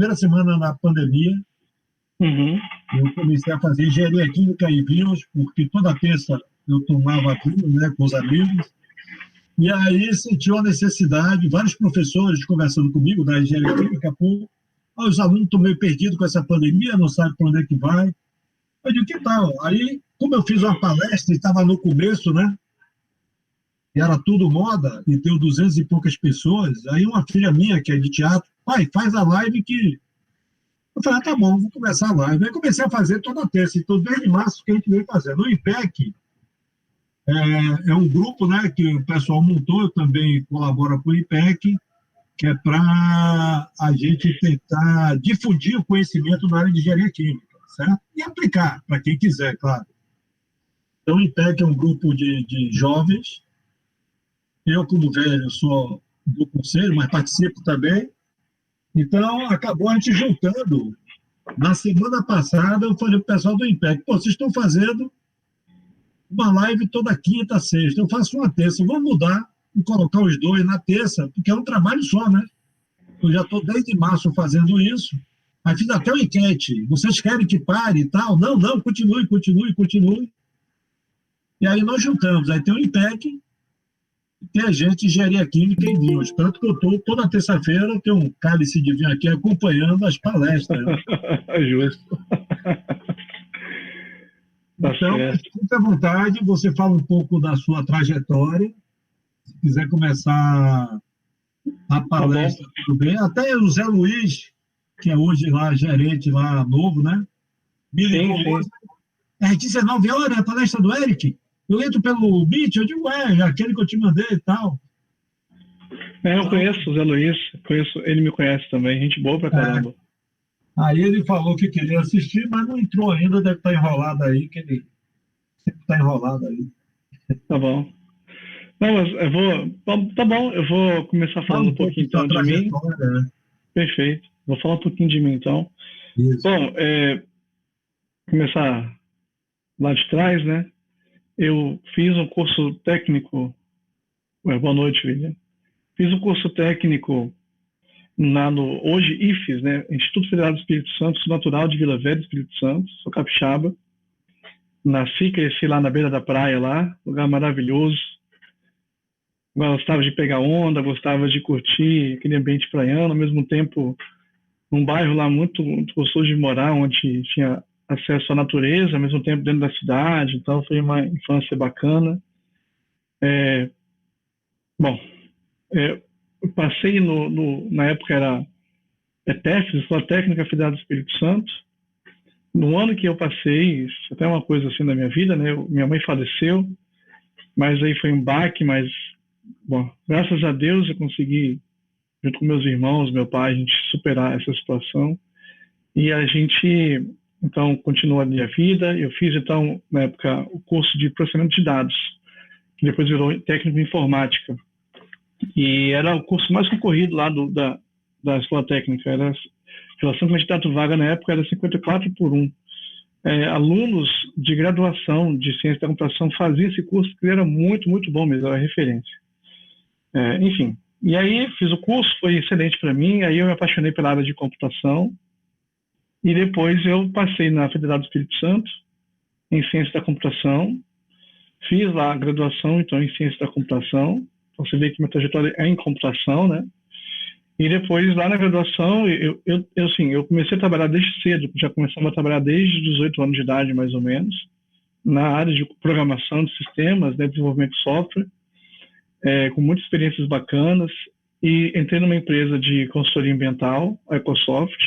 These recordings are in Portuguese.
primeira semana da pandemia, eu comecei a fazer engenharia química e vinhos, porque toda terça eu tomava vinho, né, com os amigos. E aí sentiu a necessidade, vários professores conversando comigo da engenharia química, pô, os alunos estão meio perdidos com essa pandemia, não sabem para onde é que vai. Eu digo, que tal? Aí, como eu fiz uma palestra e estava no começo, né? E era tudo moda, e deu 200 e poucas pessoas, aí uma filha minha, que é de teatro, pai, faz a live que... Eu falei, tá bom, vou começar a live. Aí comecei a fazer toda terça, então desde março que a gente veio fazendo. O IPEC é um grupo, né, que o pessoal montou, eu também colaboro com o IPEC, que é para a gente tentar difundir o conhecimento na área de engenharia química, certo? E aplicar, para quem quiser, claro. Então, o IPEC é um grupo de jovens. Eu, como velho, sou do conselho, mas participo também. Então, acabou a gente juntando. Na semana passada, eu falei para o pessoal do IPEC, pô, vocês estão fazendo uma live toda quinta, sexta. Eu faço uma terça. Vamos mudar e colocar os dois na terça, porque é um trabalho só, né? Eu já estou desde março fazendo isso. Aí fiz até uma enquete. Vocês querem que pare e tal? Não, não, continue, continue, continue. E aí nós juntamos. Aí tem o IPEC, tem a gente, engenharia química e vinhos. Tanto que eu estou toda terça-feira, tem um cálice de vinho aqui acompanhando as palestras. Justo. Então, fique à vontade, você fala um pouco da sua trajetória. Se quiser começar a palestra, tudo bem. Até o Zé Luiz, que é hoje lá gerente lá novo, né? Me ligou hoje. É 19 horas, a palestra do Eric. Eu entro pelo Meet, eu digo, aquele que eu te mandei e tal. Eu conheço o Zé Luiz, ele me conhece também, gente boa pra caramba. Aí ele falou que queria assistir, mas não entrou ainda, deve estar enrolado aí, que ele sempre está enrolado aí. Tá bom. Não, mas eu vou. Tá bom, eu vou começar falando um pouquinho então de mim. Né? Perfeito. Vou falar um pouquinho de mim então. Isso. Bom, começar lá de trás, né? Eu fiz um curso técnico. Boa noite, William. Fiz um curso técnico hoje IFES, né? Instituto Federal do Espírito Santo, sou natural de Vila Velha, Espírito Santo, sou capixaba. Nasci e cresci lá na beira da praia, lá, lugar maravilhoso. Gostava de pegar onda, gostava de curtir aquele ambiente praiano, ao mesmo tempo num bairro lá muito, muito gostoso de morar, onde tinha acesso à natureza, ao mesmo tempo dentro da cidade, então foi uma infância bacana. Eu passei na época era ETEFES, Escola Técnica Federal do Espírito Santo. No ano que eu passei, isso até uma coisa assim da minha vida, né? Minha mãe faleceu, mas aí foi um baque, mas bom, graças a Deus eu consegui, junto com meus irmãos, meu pai, a gente superar essa situação. E a gente, então, continua a minha vida. Eu fiz, então, na época, o curso de processamento de dados, que depois virou técnico em informática. E era o curso mais concorrido lá da escola técnica. Era a relação candidato-vaga na época era 54 por 1. Alunos de graduação de ciência da computação faziam esse curso, que era muito, muito bom mesmo, era referência. Enfim, e aí fiz o curso, foi excelente para mim, aí eu me apaixonei pela área de computação, e depois eu passei na Federal do Espírito Santo, em ciência da computação, fiz lá a graduação, então, em ciência da computação, então você vê que minha trajetória é em computação, né? E depois, lá na graduação, eu comecei a trabalhar desde cedo, já começava a trabalhar desde 18 anos de idade, mais ou menos, na área de programação de sistemas, né, desenvolvimento de software, com muitas experiências bacanas, e entrei numa empresa de consultoria ambiental, a Ecosoft,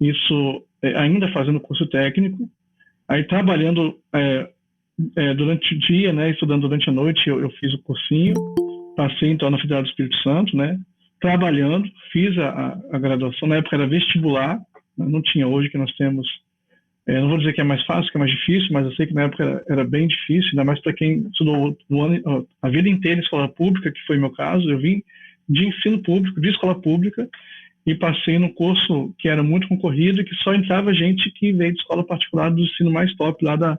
isso ainda fazendo curso técnico, aí trabalhando durante o dia, né, estudando durante a noite, eu fiz o cursinho, passei então na Federal do Espírito Santo, né, trabalhando, fiz a graduação, na época era vestibular, não tinha hoje que nós temos, não vou dizer que é mais fácil, que é mais difícil, mas eu sei que na época era bem difícil, ainda mais para quem estudou a vida inteira em escola pública, que foi meu caso. Eu vim de ensino público, de escola pública, e passei no curso que era muito concorrido e que só entrava gente que veio de escola particular do ensino mais top lá da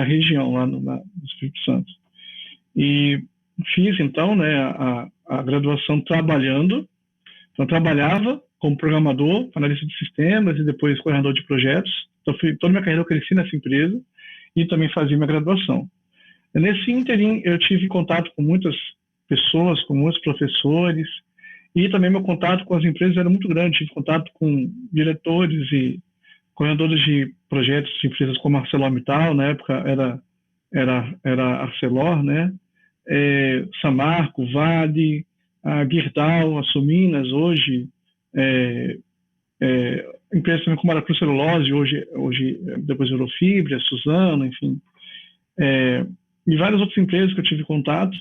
região, lá no Espírito Santo. E fiz, então, né, a graduação trabalhando. Então, eu trabalhava como programador, analista de sistemas e depois coordenador de projetos. Então, toda a minha carreira eu cresci nessa empresa e também fazia minha graduação. Nesse ínterim, eu tive contato com muitas pessoas, com muitos professores, e também meu contato com as empresas era muito grande. Tive contato com diretores e coordenadores de projetos de empresas como a ArcelorMittal, na época era Arcelor, né? Samarco, Vale, a Gerdau, a Suminas, hoje, empresas também como a Aracruz Celulose, hoje depois Eurofibra, Suzano, enfim, e várias outras empresas que eu tive contato.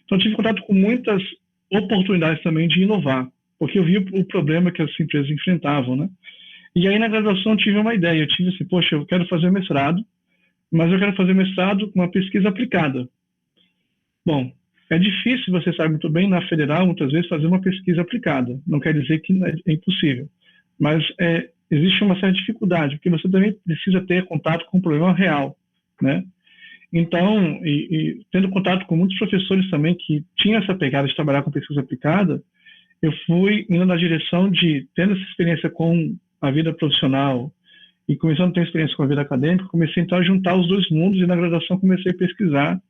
Então, eu tive contato com muitas oportunidades também de inovar, porque eu vi o problema que as empresas enfrentavam, né? E aí, na graduação, eu tive uma ideia. Eu tive assim, poxa, eu quero fazer mestrado, mas eu quero fazer mestrado com uma pesquisa aplicada. Bom, é difícil, você sabe muito bem, na federal, muitas vezes, fazer uma pesquisa aplicada. Não quer dizer que é impossível, mas existe uma certa dificuldade, porque você também precisa ter contato com um problema real, né? Então, tendo contato com muitos professores também que tinham essa pegada de trabalhar com pesquisa aplicada, eu fui indo na direção de, tendo essa experiência com a vida profissional e começando a ter experiência com a vida acadêmica, comecei então a juntar os dois mundos e na graduação comecei a pesquisar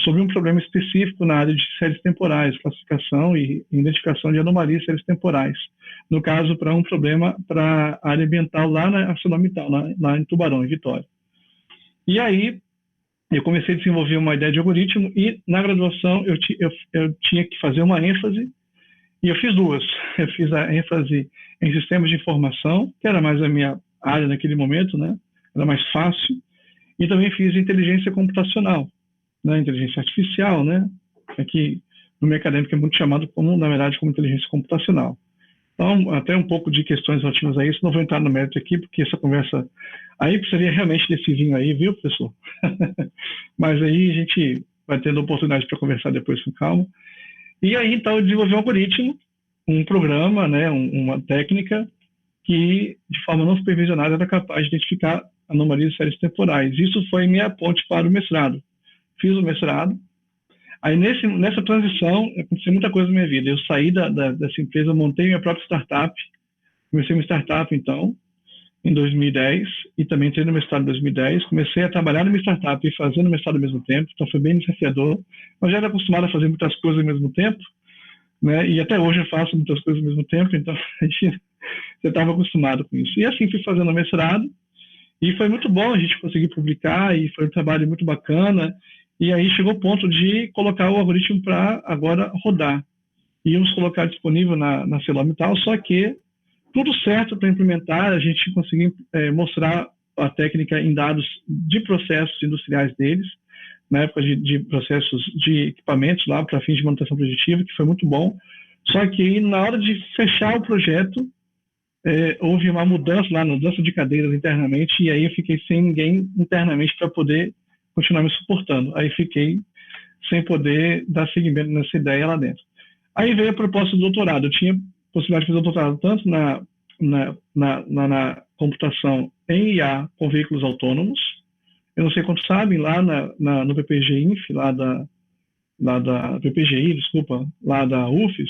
sobre um problema específico na área de séries temporais, classificação e identificação de anomalias séries temporais. No caso, para um problema para a área ambiental lá na ArcelorMittal, lá em Tubarão, em Vitória. E aí, eu comecei a desenvolver uma ideia de algoritmo e, na graduação, eu tinha que fazer uma ênfase, e eu fiz duas. Eu fiz a ênfase em sistemas de informação, que era mais a minha área naquele momento, né? Era mais fácil, e também fiz inteligência computacional, né? Inteligência artificial, né? Aqui no meio acadêmico é muito chamado como, na verdade, como inteligência computacional. Então, até um pouco de questões relativas a isso, não vou entrar no mérito aqui, porque essa conversa aí precisaria realmente desse vinho aí, viu, professor? Mas aí a gente vai tendo oportunidade para conversar depois com calma. E aí, então, eu desenvolvi um algoritmo, um programa, né, uma técnica que, de forma não supervisionada, era capaz de identificar anomalias de séries temporais. Isso foi minha ponte para o mestrado. Fiz o mestrado. Aí, nessa transição, aconteceu muita coisa na minha vida. Eu saí dessa empresa, montei minha própria startup. Comecei uma startup, então, em 2010, e também entrei no mestrado em 2010. Comecei a trabalhar numa startup e fazendo mestrado ao mesmo tempo, então foi bem desafiador. Mas já era acostumado a fazer muitas coisas ao mesmo tempo, né? E até hoje eu faço muitas coisas ao mesmo tempo, então a gente já estava acostumado com isso. E assim fui fazendo o mestrado, e foi muito bom a gente conseguir publicar, e foi um trabalho muito bacana. E aí chegou o ponto de colocar o algoritmo para agora rodar. Íamos colocar disponível na ArcelorMittal, só que tudo certo para implementar, a gente conseguiu mostrar a técnica em dados de processos industriais deles, na época de processos de equipamentos lá para fins de manutenção preditiva, que foi muito bom. Só que na hora de fechar o projeto, houve uma mudança lá, mudança de cadeiras internamente, e aí eu fiquei sem ninguém internamente para poder continuar me suportando. Aí fiquei sem poder dar seguimento nessa ideia lá dentro. Aí veio a proposta do doutorado. Eu tinha possibilidade de fazer doutorado tanto na computação em IA com veículos autônomos. Eu não sei quantos sabem, lá no PPG-INF, lá da PPGI, desculpa, lá da UFES,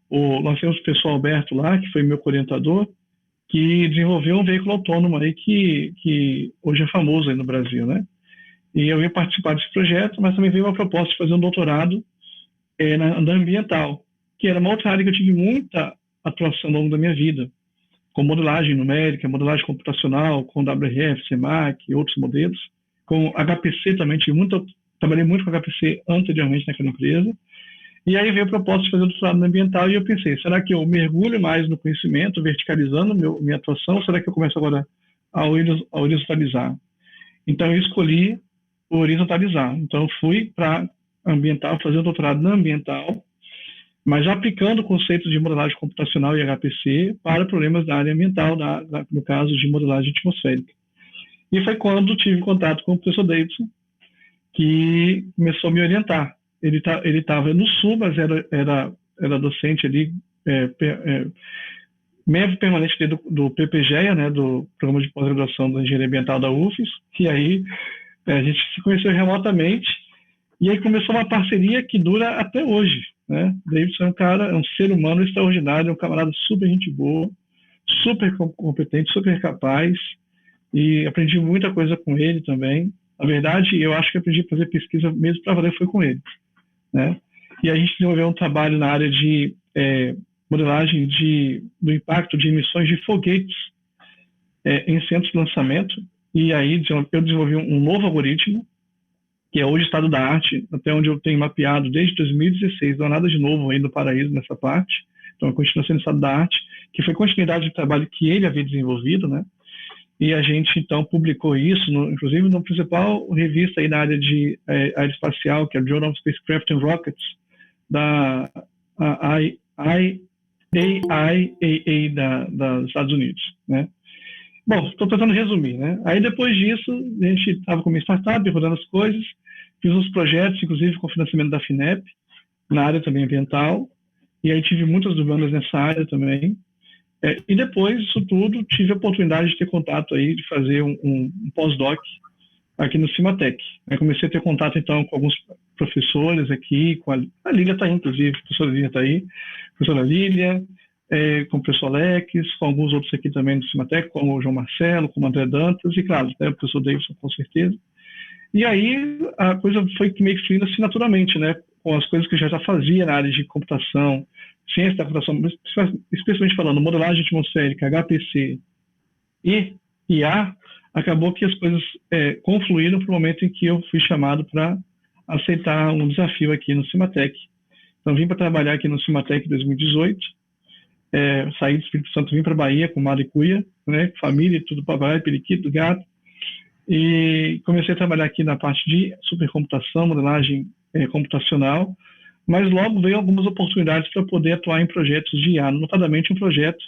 nós temos o professor Alberto lá, que foi meu orientador, que desenvolveu um veículo autônomo aí que hoje é famoso aí no Brasil, né? E eu ia participar desse projeto, mas também veio uma proposta de fazer um doutorado na ambiental, que era uma outra área que eu tive muita atuação ao longo da minha vida, com modelagem numérica, modelagem computacional, com WRF, CEMAC e outros modelos, com HPC também, trabalhei muito com HPC anteriormente naquela empresa, e aí veio a proposta de fazer o doutorado no ambiental, e eu pensei, será que eu mergulho mais no conhecimento, verticalizando minha atuação, ou será que eu começo agora a horizontalizar? Então eu escolhi horizontalizar. Então, eu fui para ambiental, fazer o doutorado na ambiental, mas já aplicando conceitos de modelagem computacional e HPC para problemas da área ambiental, no caso de modelagem atmosférica. E foi quando tive contato com o professor Davidson, que começou a me orientar. Ele estava no Sul, mas era docente ali, membro permanente do PPGEA, né, do Programa de Pós-Graduação da Engenharia Ambiental da UFES, e aí a gente se conheceu remotamente, e aí começou uma parceria que dura até hoje, né? Davidson é um ser humano extraordinário, é um camarada super gente boa, super competente, super capaz, e aprendi muita coisa com ele também. Na verdade, eu acho que aprendi a fazer pesquisa mesmo para valer foi com ele, né? E a gente desenvolveu um trabalho na área de modelagem do impacto de emissões de foguetes em centros de lançamento, e aí eu desenvolvi um novo algoritmo, que é hoje estado da arte, até onde eu tenho mapeado desde 2016, não há nada de novo aí no Paraíso nessa parte, então continua sendo estado da arte, que foi continuidade do trabalho que ele havia desenvolvido, né? E a gente, então, publicou isso, inclusive, na principal revista aí na área de aeroespacial, que é o Journal of Spacecraft and Rockets, da AIAA dos Estados Unidos, né? Bom, estou tentando resumir, né? Aí, depois disso, a gente estava com uma startup, rodando as coisas, fiz uns projetos, inclusive com financiamento da FINEP, na área também ambiental, e aí tive muitas demandas nessa área também. E depois disso tudo, tive a oportunidade de ter contato aí, de fazer um pós-doc aqui no Cimatec. Aí comecei a ter contato, então, com alguns professores aqui, com a Lília está aí, inclusive, a professora Lília está aí, a professora Lília, com o professor Alex, com alguns outros aqui também do Cimatec, como o João Marcelo, como o André Dantas, e claro, o professor Davidson, com certeza. E aí a coisa foi meio que fluindo assim naturalmente, né? Com as coisas que eu já fazia na área de computação, ciência da computação, especialmente falando modelagem atmosférica, HPC e IA, acabou que as coisas confluíram para o momento em que eu fui chamado para aceitar um desafio aqui no Cimatec. Então, vim para trabalhar aqui no Cimatec em 2018, saí do Espírito Santo, vim para a Bahia com Maricuia, né, família, tudo papagaio, periquito, gato, e comecei a trabalhar aqui na parte de supercomputação, modelagem computacional, mas logo veio algumas oportunidades para poder atuar em projetos de IA, notadamente um projeto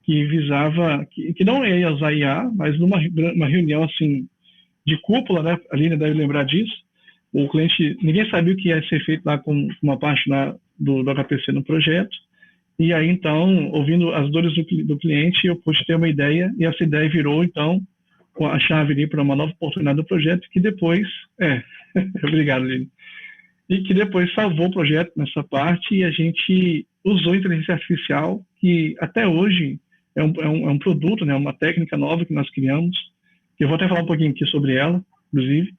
que visava, que não ia usar IA, mas numa reunião assim de cúpula, né, a Lina deve lembrar disso, o cliente, ninguém sabia o que ia ser feito lá com uma parte do HPC no projeto, e aí então, ouvindo as dores do cliente, eu pude ter uma ideia, e essa ideia virou então a chave ali para uma nova oportunidade do projeto, que depois, obrigado, Lina, e que depois salvou o projeto nessa parte, e a gente usou inteligência artificial, que até hoje é um produto, né, uma técnica nova que nós criamos, que eu vou até falar um pouquinho aqui sobre ela, inclusive,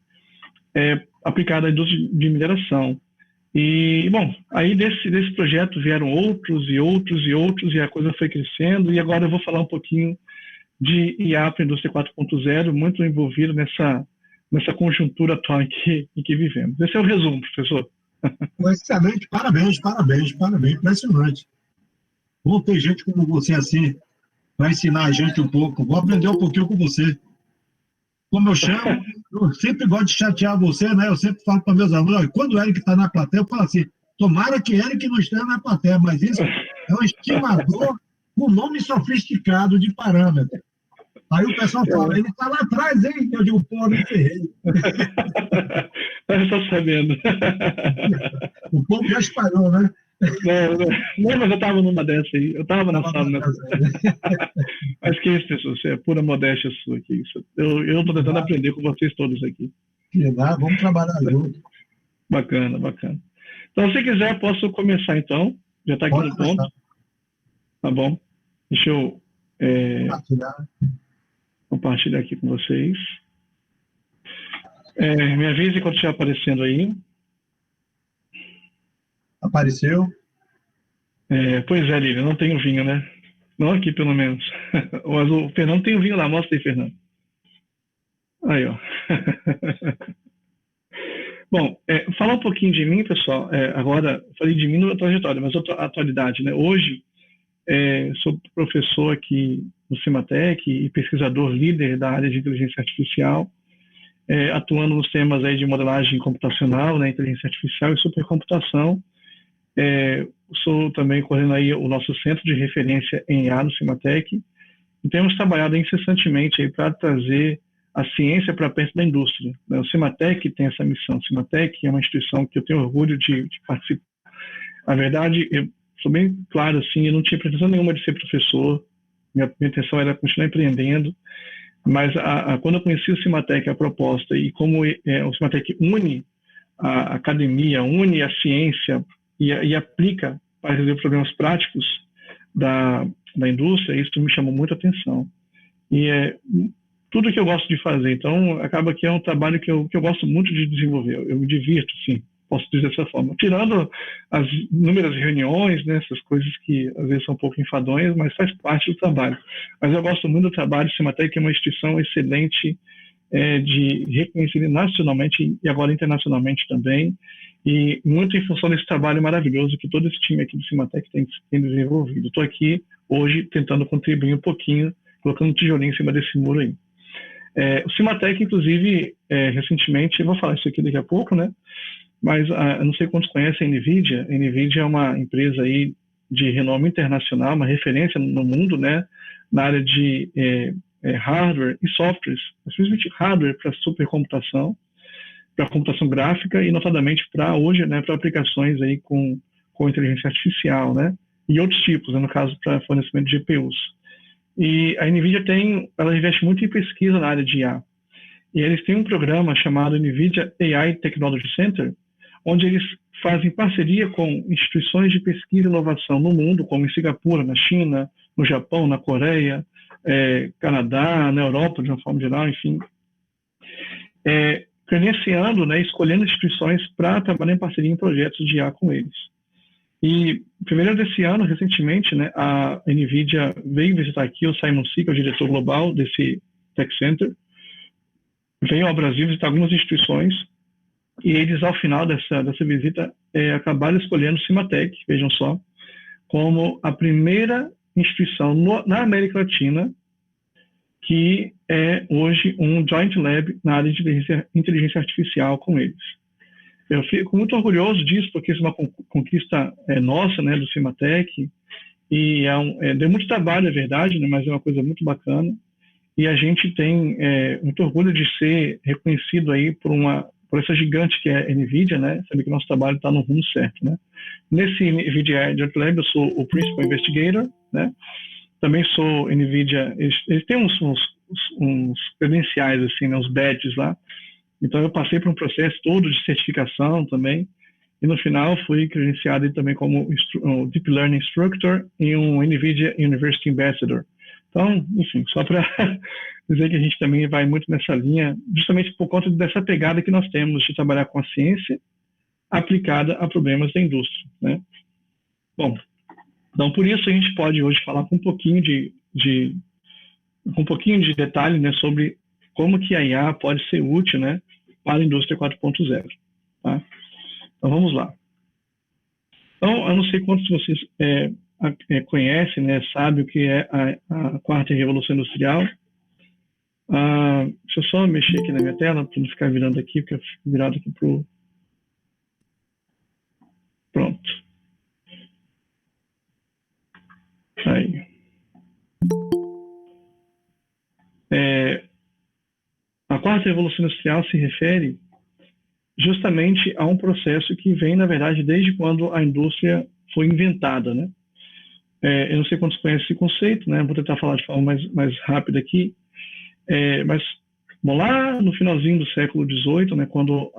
aplicada à indústria de mineração. E, bom, aí desse projeto vieram outros e outros e outros, e a coisa foi crescendo, e agora eu vou falar um pouquinho de IA para a indústria 4.0, muito envolvido nessa conjuntura atual em que vivemos. Esse é o resumo, professor. Excelente, parabéns, impressionante. Bom ter gente como você assim, para ensinar a gente um pouco. Vou aprender um pouquinho com você. Como eu chamo, eu sempre gosto de chatear você, né? Eu sempre falo para meus alunos, quando o Eric está na plateia, eu falo assim, tomara que Eric não esteja na plateia, mas isso é um estimador com nome sofisticado de parâmetro. Aí o pessoal fala, ele está lá atrás, hein? Eu digo, pô, me ferrei. Eu estou sabendo. O povo já espalhou, né? Não, mas eu estava numa dessa aí. Eu estava na sala. Mas que isso, pessoal? Isso é pura modéstia sua aqui. Eu estou tentando aprender com vocês todos aqui. Que dá, vamos trabalhar junto. Bacana, bacana. Então, se quiser, posso começar então. Já está aqui no ponto. Tá bom. Deixa eu compartilhar aqui com vocês. Me avise quando estiver aparecendo aí. Apareceu? Pois é, Lívia, não tenho vinho, né? Não aqui, pelo menos. Mas o Fernando tem o vinho lá. Mostra aí, Fernando. Aí, ó. Bom, falar um pouquinho de mim, pessoal. Agora, falei de mim na trajetória, mas outra atualidade, né? Hoje, sou professor aqui no Cimatec e pesquisador líder da área de inteligência artificial, atuando nos temas aí de modelagem computacional, né, inteligência artificial e supercomputação. Sou também coordenando aí o nosso centro de referência em IA no Cimatec, e temos trabalhado incessantemente para trazer a ciência para perto da indústria. O Cimatec tem essa missão. O Cimatec é uma instituição que eu tenho orgulho de participar. Na verdade, eu sou bem claro, assim, eu não tinha pretensão nenhuma de ser professor, minha intenção era continuar empreendendo, mas quando eu conheci o Cimatec, a proposta, e como o Cimatec une a academia, une a ciência e aplica para resolver problemas práticos da da indústria, isso me chamou muita atenção. E é tudo que eu gosto de fazer. Então, acaba que é um trabalho que eu gosto muito de desenvolver. Eu me divirto, sim, posso dizer dessa forma. Tirando as inúmeras reuniões, né, essas coisas que às vezes são um pouco enfadonhas, mas faz parte do trabalho. Mas eu gosto muito do trabalho. O Cimatec é uma instituição excelente, de reconhecer nacionalmente e agora internacionalmente também, e muito em função desse trabalho maravilhoso que todo esse time aqui do Cimatec tem desenvolvido. Estou aqui hoje tentando contribuir um pouquinho, colocando um tijolinho em cima desse muro aí. O Cimatec, inclusive, recentemente, eu vou falar isso aqui daqui a pouco, né? Mas eu não sei quantos conhecem a NVIDIA. A NVIDIA é uma empresa aí de renome internacional, uma referência no mundo, né? Na área de hardware e softwares, principalmente hardware para supercomputação, para computação gráfica e notadamente para hoje, né, para aplicações aí com inteligência artificial, né, e outros tipos, né, no caso para fornecimento de GPUs. E a NVIDIA ela investe muito em pesquisa na área de IA. E eles têm um programa chamado NVIDIA AI Technology Center, onde eles fazem parceria com instituições de pesquisa e inovação no mundo, como em Singapura, na China, no Japão, na Coreia, Canadá, na Europa, de uma forma geral, enfim, credenciando, né, escolhendo instituições para trabalhar em parceria em projetos de IA com eles. E em fevereiro desse ano, recentemente, né, a NVIDIA veio visitar aqui o Simon Si, que é o diretor global desse Tech Center, veio ao Brasil visitar algumas instituições, e eles, ao final dessa visita, acabaram escolhendo o Cimatec, vejam só, como a primeira instituição na América Latina que é hoje um joint lab na área de inteligência artificial com eles. Eu fico muito orgulhoso disso, porque isso é uma conquista nossa, né, do Cimatec, e deu muito trabalho, é verdade, né, mas é uma coisa muito bacana, e a gente tem muito orgulho de ser reconhecido aí por essa gigante que é a NVIDIA, né, saber que o nosso trabalho está no rumo certo, né. Nesse NVIDIA Joint Lab, eu sou o Principal Investigator, né, também sou NVIDIA, eles têm uns credenciais, assim, né, uns badges lá, então eu passei por um processo todo de certificação também, e no final fui credenciado também como Deep Learning Instructor e um NVIDIA University Ambassador. Então, enfim, só para dizer que a gente também vai muito nessa linha, justamente por conta dessa pegada que nós temos de trabalhar com a ciência aplicada a problemas da indústria, né? Bom, então por isso a gente pode hoje falar com um pouquinho de detalhe, né, sobre como que a IA pode ser útil, né, para a indústria 4.0, tá? Então vamos lá. Então, eu não sei quantos de vocês conhecem, né, sabem o que é a quarta revolução industrial. Deixa eu só mexer aqui na minha tela para não ficar virando aqui, porque eu fico virado aqui para o... Pronto. Aí. A quarta revolução industrial se refere justamente a um processo que vem, na verdade, desde quando a indústria foi inventada, né? Eu não sei quantos conhecem esse conceito, né? Vou tentar falar de forma mais rápida aqui. Mas, bom, lá no finalzinho do século XVIII, né, quando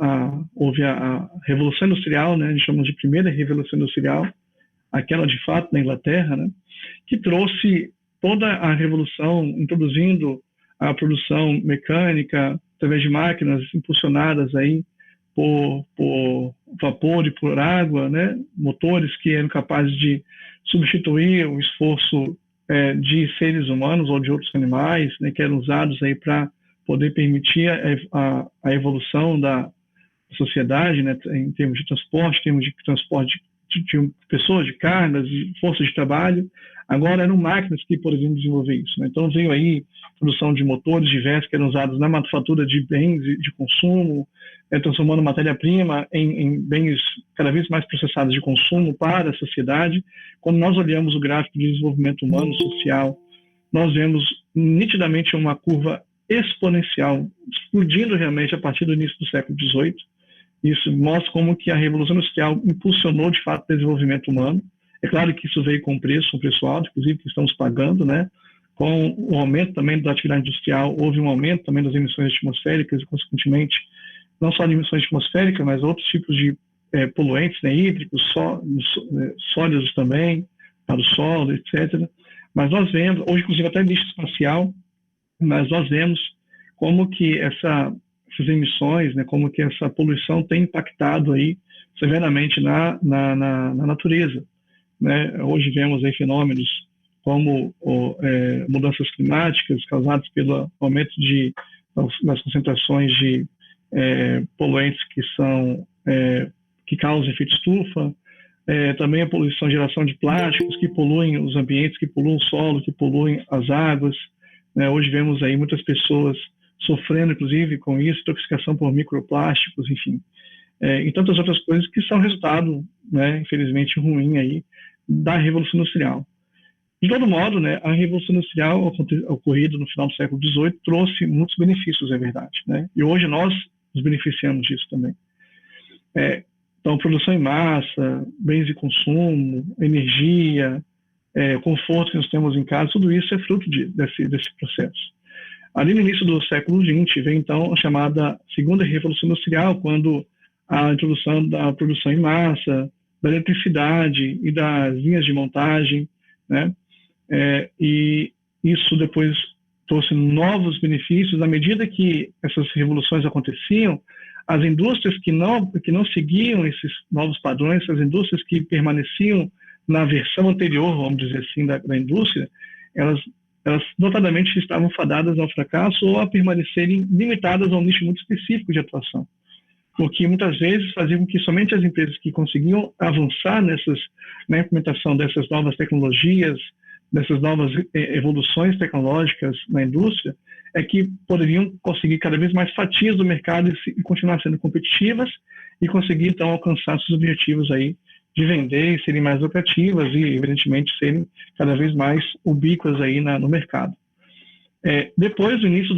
houve a Revolução Industrial, né, a gente chama de primeira Revolução Industrial, aquela de fato na Inglaterra, né, que trouxe toda a revolução, introduzindo a produção mecânica através de máquinas impulsionadas aí por vapor e por água, né, motores que eram capazes de substituir o esforço de seres humanos ou de outros animais, né, que eram usados aí para poder permitir a evolução da sociedade, né, em termos de transporte de pessoas, de cargas, de forças de trabalho. Agora eram máquinas que poderiam desenvolver isso, né? Então veio aí a produção de motores diversos que eram usados na manufatura de bens de consumo, transformando matéria-prima em bens cada vez mais processados de consumo para a sociedade. Quando nós olhamos o gráfico de desenvolvimento humano social, nós vemos nitidamente uma curva exponencial, explodindo realmente a partir do início do século XVIII. Isso mostra como que a Revolução Industrial impulsionou, de fato, o desenvolvimento humano. É claro que isso veio com um preço alto, inclusive, que estamos pagando, né? Com o aumento também da atividade industrial, houve um aumento também das emissões atmosféricas e, consequentemente, não só de emissões atmosféricas, mas outros tipos de poluentes, né, hídricos, sólidos também, para o solo, etc. Mas nós vemos, hoje inclusive até lixo espacial, mas nós vemos como que essas emissões, né, como que essa poluição tem impactado aí severamente na natureza, né? Hoje vemos aí fenômenos como mudanças climáticas causadas pelo aumento das concentrações de poluentes que causam efeito estufa, também a poluição, geração de plásticos que poluem os ambientes, que poluem o solo, que poluem as águas, né? Hoje vemos aí muitas pessoas sofrendo, inclusive, com isso, intoxicação por microplásticos, enfim, e tantas outras coisas que são resultado, né, infelizmente, ruim aí da Revolução Industrial. De todo modo, né, a Revolução Industrial ocorrida no final do século XVIII trouxe muitos benefícios, é verdade, né? E hoje nós nos beneficiamos disso também. Então, produção em massa, bens de consumo, energia, conforto que nós temos em casa, tudo isso é fruto desse processo. Ali no início do século XX, vem então a chamada Segunda Revolução Industrial, quando a introdução da produção em massa, da eletricidade e das linhas de montagem, né? E isso depois trouxe novos benefícios. À medida que essas revoluções aconteciam, as indústrias que não seguiam esses novos padrões, as indústrias que permaneciam na versão anterior, vamos dizer assim, da indústria, elas notadamente estavam fadadas ao fracasso ou a permanecerem limitadas a um nicho muito específico de atuação, porque muitas vezes faziam com que somente as empresas que conseguiam avançar na implementação dessas novas tecnologias, dessas novas evoluções tecnológicas na indústria, é que poderiam conseguir cada vez mais fatias do mercado e continuar sendo competitivas e conseguir, então, alcançar seus objetivos aí de vender e serem mais lucrativas e, evidentemente, serem cada vez mais ubíquas aí no mercado. Depois do início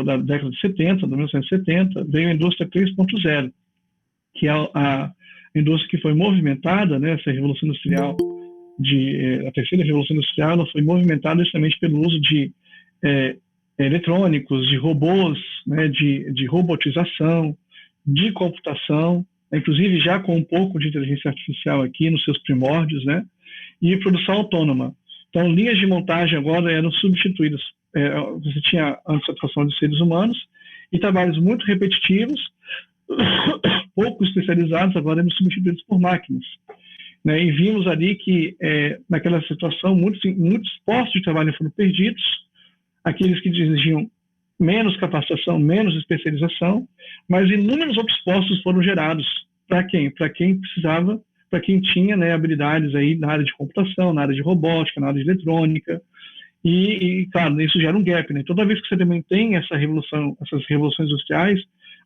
da década de 70, de 1970, veio a indústria 3.0, que é a indústria que foi movimentada, né, essa revolução industrial, a terceira revolução industrial, ela foi movimentada justamente pelo uso de eletrônicos, de robôs, né, de robotização, de computação, inclusive já com um pouco de inteligência artificial aqui nos seus primórdios, né, e produção autônoma. Então, linhas de montagem agora eram substituídas. Você tinha antes a atuação de seres humanos e trabalhos muito repetitivos, pouco especializados, agora eram substituídos por máquinas, né? E vimos ali que, naquela situação, muitos postos de trabalho foram perdidos, aqueles que exigiam menos capacitação, menos especialização, mas inúmeros outros postos foram gerados. Para quem? Para quem precisava, para quem tinha, né, habilidades aí na área de computação, na área de robótica, na área de eletrônica, e claro, isso gera um gap, né? Toda vez que você também tem essas revoluções industriais,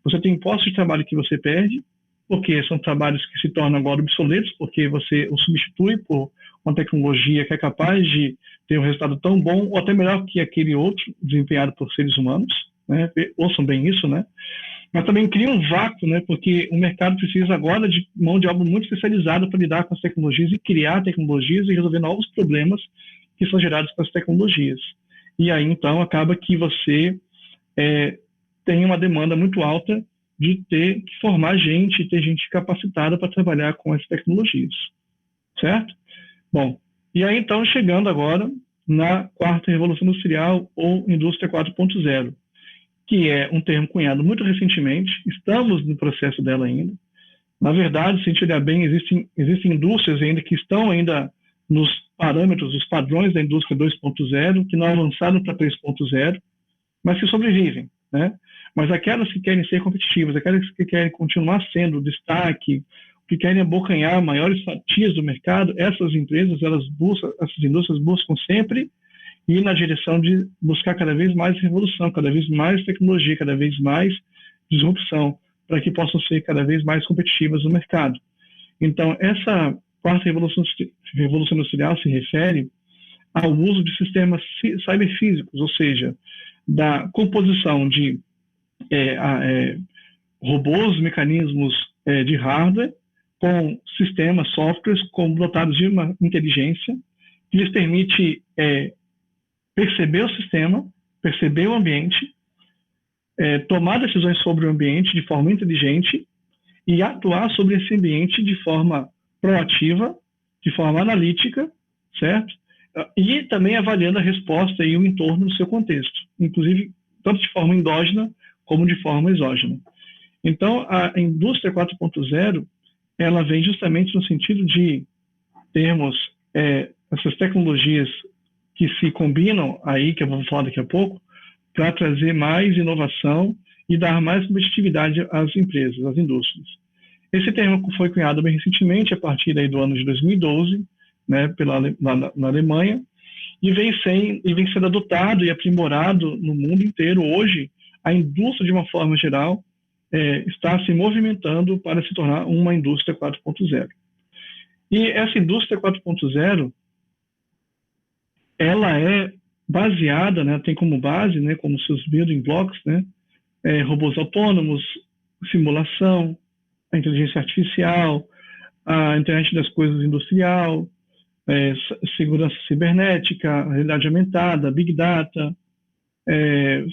você tem postos de trabalho que você perde, porque são trabalhos que se tornam agora obsoletos, porque você os substitui por uma tecnologia que é capaz de ter um resultado tão bom, ou até melhor que aquele outro, desempenhado por seres humanos, né? Ouçam bem isso, né? Mas também cria um vácuo, né? Porque o mercado precisa agora de mão de obra muito especializada para lidar com as tecnologias e criar tecnologias e resolver novos problemas que são gerados com as tecnologias. E aí, então, acaba que você tem uma demanda muito alta de ter que formar gente, ter gente capacitada para trabalhar com as tecnologias, certo? Bom, e aí, então, chegando agora na quarta revolução industrial ou indústria 4.0, que é um termo cunhado muito recentemente, estamos no processo dela ainda. Na verdade, se a gente olhar bem, existem indústrias ainda que estão ainda nos parâmetros, os padrões da indústria 2.0, que não avançaram para 3.0, mas que sobrevivem, né? Mas aquelas que querem ser competitivas, aquelas que querem continuar sendo destaque, que querem abocanhar maiores fatias do mercado, essas indústrias buscam sempre ir na direção de buscar cada vez mais revolução, cada vez mais tecnologia, cada vez mais disrupção, para que possam ser cada vez mais competitivas no mercado. Então, essa quarta revolução industrial se refere ao uso de sistemas cyberfísicos, ou seja, da composição de robôs, mecanismos de hardware com sistemas, softwares dotados de uma inteligência que lhes permite perceber o sistema, perceber o ambiente, tomar decisões sobre o ambiente de forma inteligente e atuar sobre esse ambiente de forma proativa, de forma analítica, certo? e também avaliando a resposta e o entorno no seu contexto, inclusive tanto de forma endógena como de forma exógena. Então, a indústria 4.0, ela vem justamente no sentido de termos essas tecnologias que se combinam aí, que eu vou falar daqui a pouco, para trazer mais inovação e dar mais competitividade às empresas, às indústrias. Esse termo foi cunhado bem recentemente, a partir aí do ano de 2012, né, na Alemanha, e vem sendo adotado e aprimorado no mundo inteiro. Hoje, a indústria, de uma forma geral, está se movimentando para se tornar uma indústria 4.0. E essa indústria 4.0, ela é baseada, né, tem como base, né, como seus building blocks, né, robôs autônomos, simulação, a inteligência artificial, a internet das coisas industrial, segurança cibernética, realidade aumentada, big data,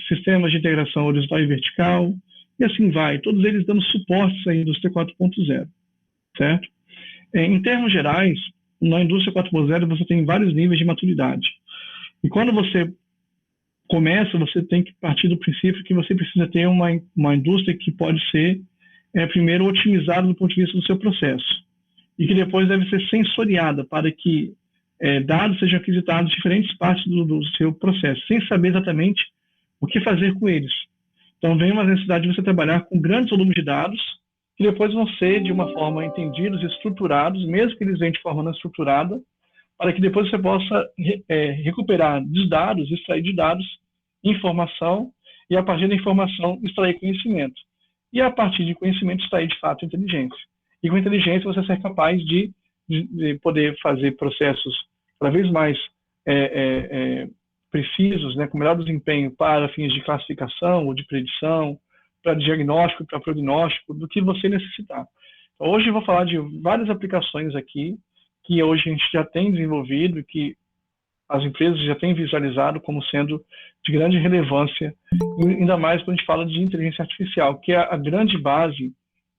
sistemas de integração horizontal e vertical, e assim vai, todos eles dando suportes à indústria 4.0, certo? Em termos gerais, na indústria 4.0 você tem vários níveis de maturidade. E quando você começa, você tem que partir do princípio que você precisa ter uma indústria que pode ser, primeiro, otimizada do ponto de vista do seu processo, e que depois deve ser sensoriada para que dados sejam aquisitados em diferentes partes do seu processo, sem saber exatamente o que fazer com eles. Então, vem uma necessidade de você trabalhar com grandes volumes de dados, que depois vão ser, de uma forma, entendidos e estruturados, mesmo que eles venham de forma não estruturada, para que depois você possa recuperar dos dados, extrair de dados informação, e a partir da informação extrair conhecimento. E a partir de conhecimento extrair, de fato, inteligência. E com inteligência você ser capaz de poder fazer processos cada vez mais precisos, né, com melhor desempenho para fins de classificação ou de predição, para diagnóstico, para prognóstico, do que você necessitar. Então, hoje eu vou falar de várias aplicações aqui, que hoje a gente já tem desenvolvido, que as empresas já têm visualizado como sendo de grande relevância, ainda mais quando a gente fala de inteligência artificial, que é a grande base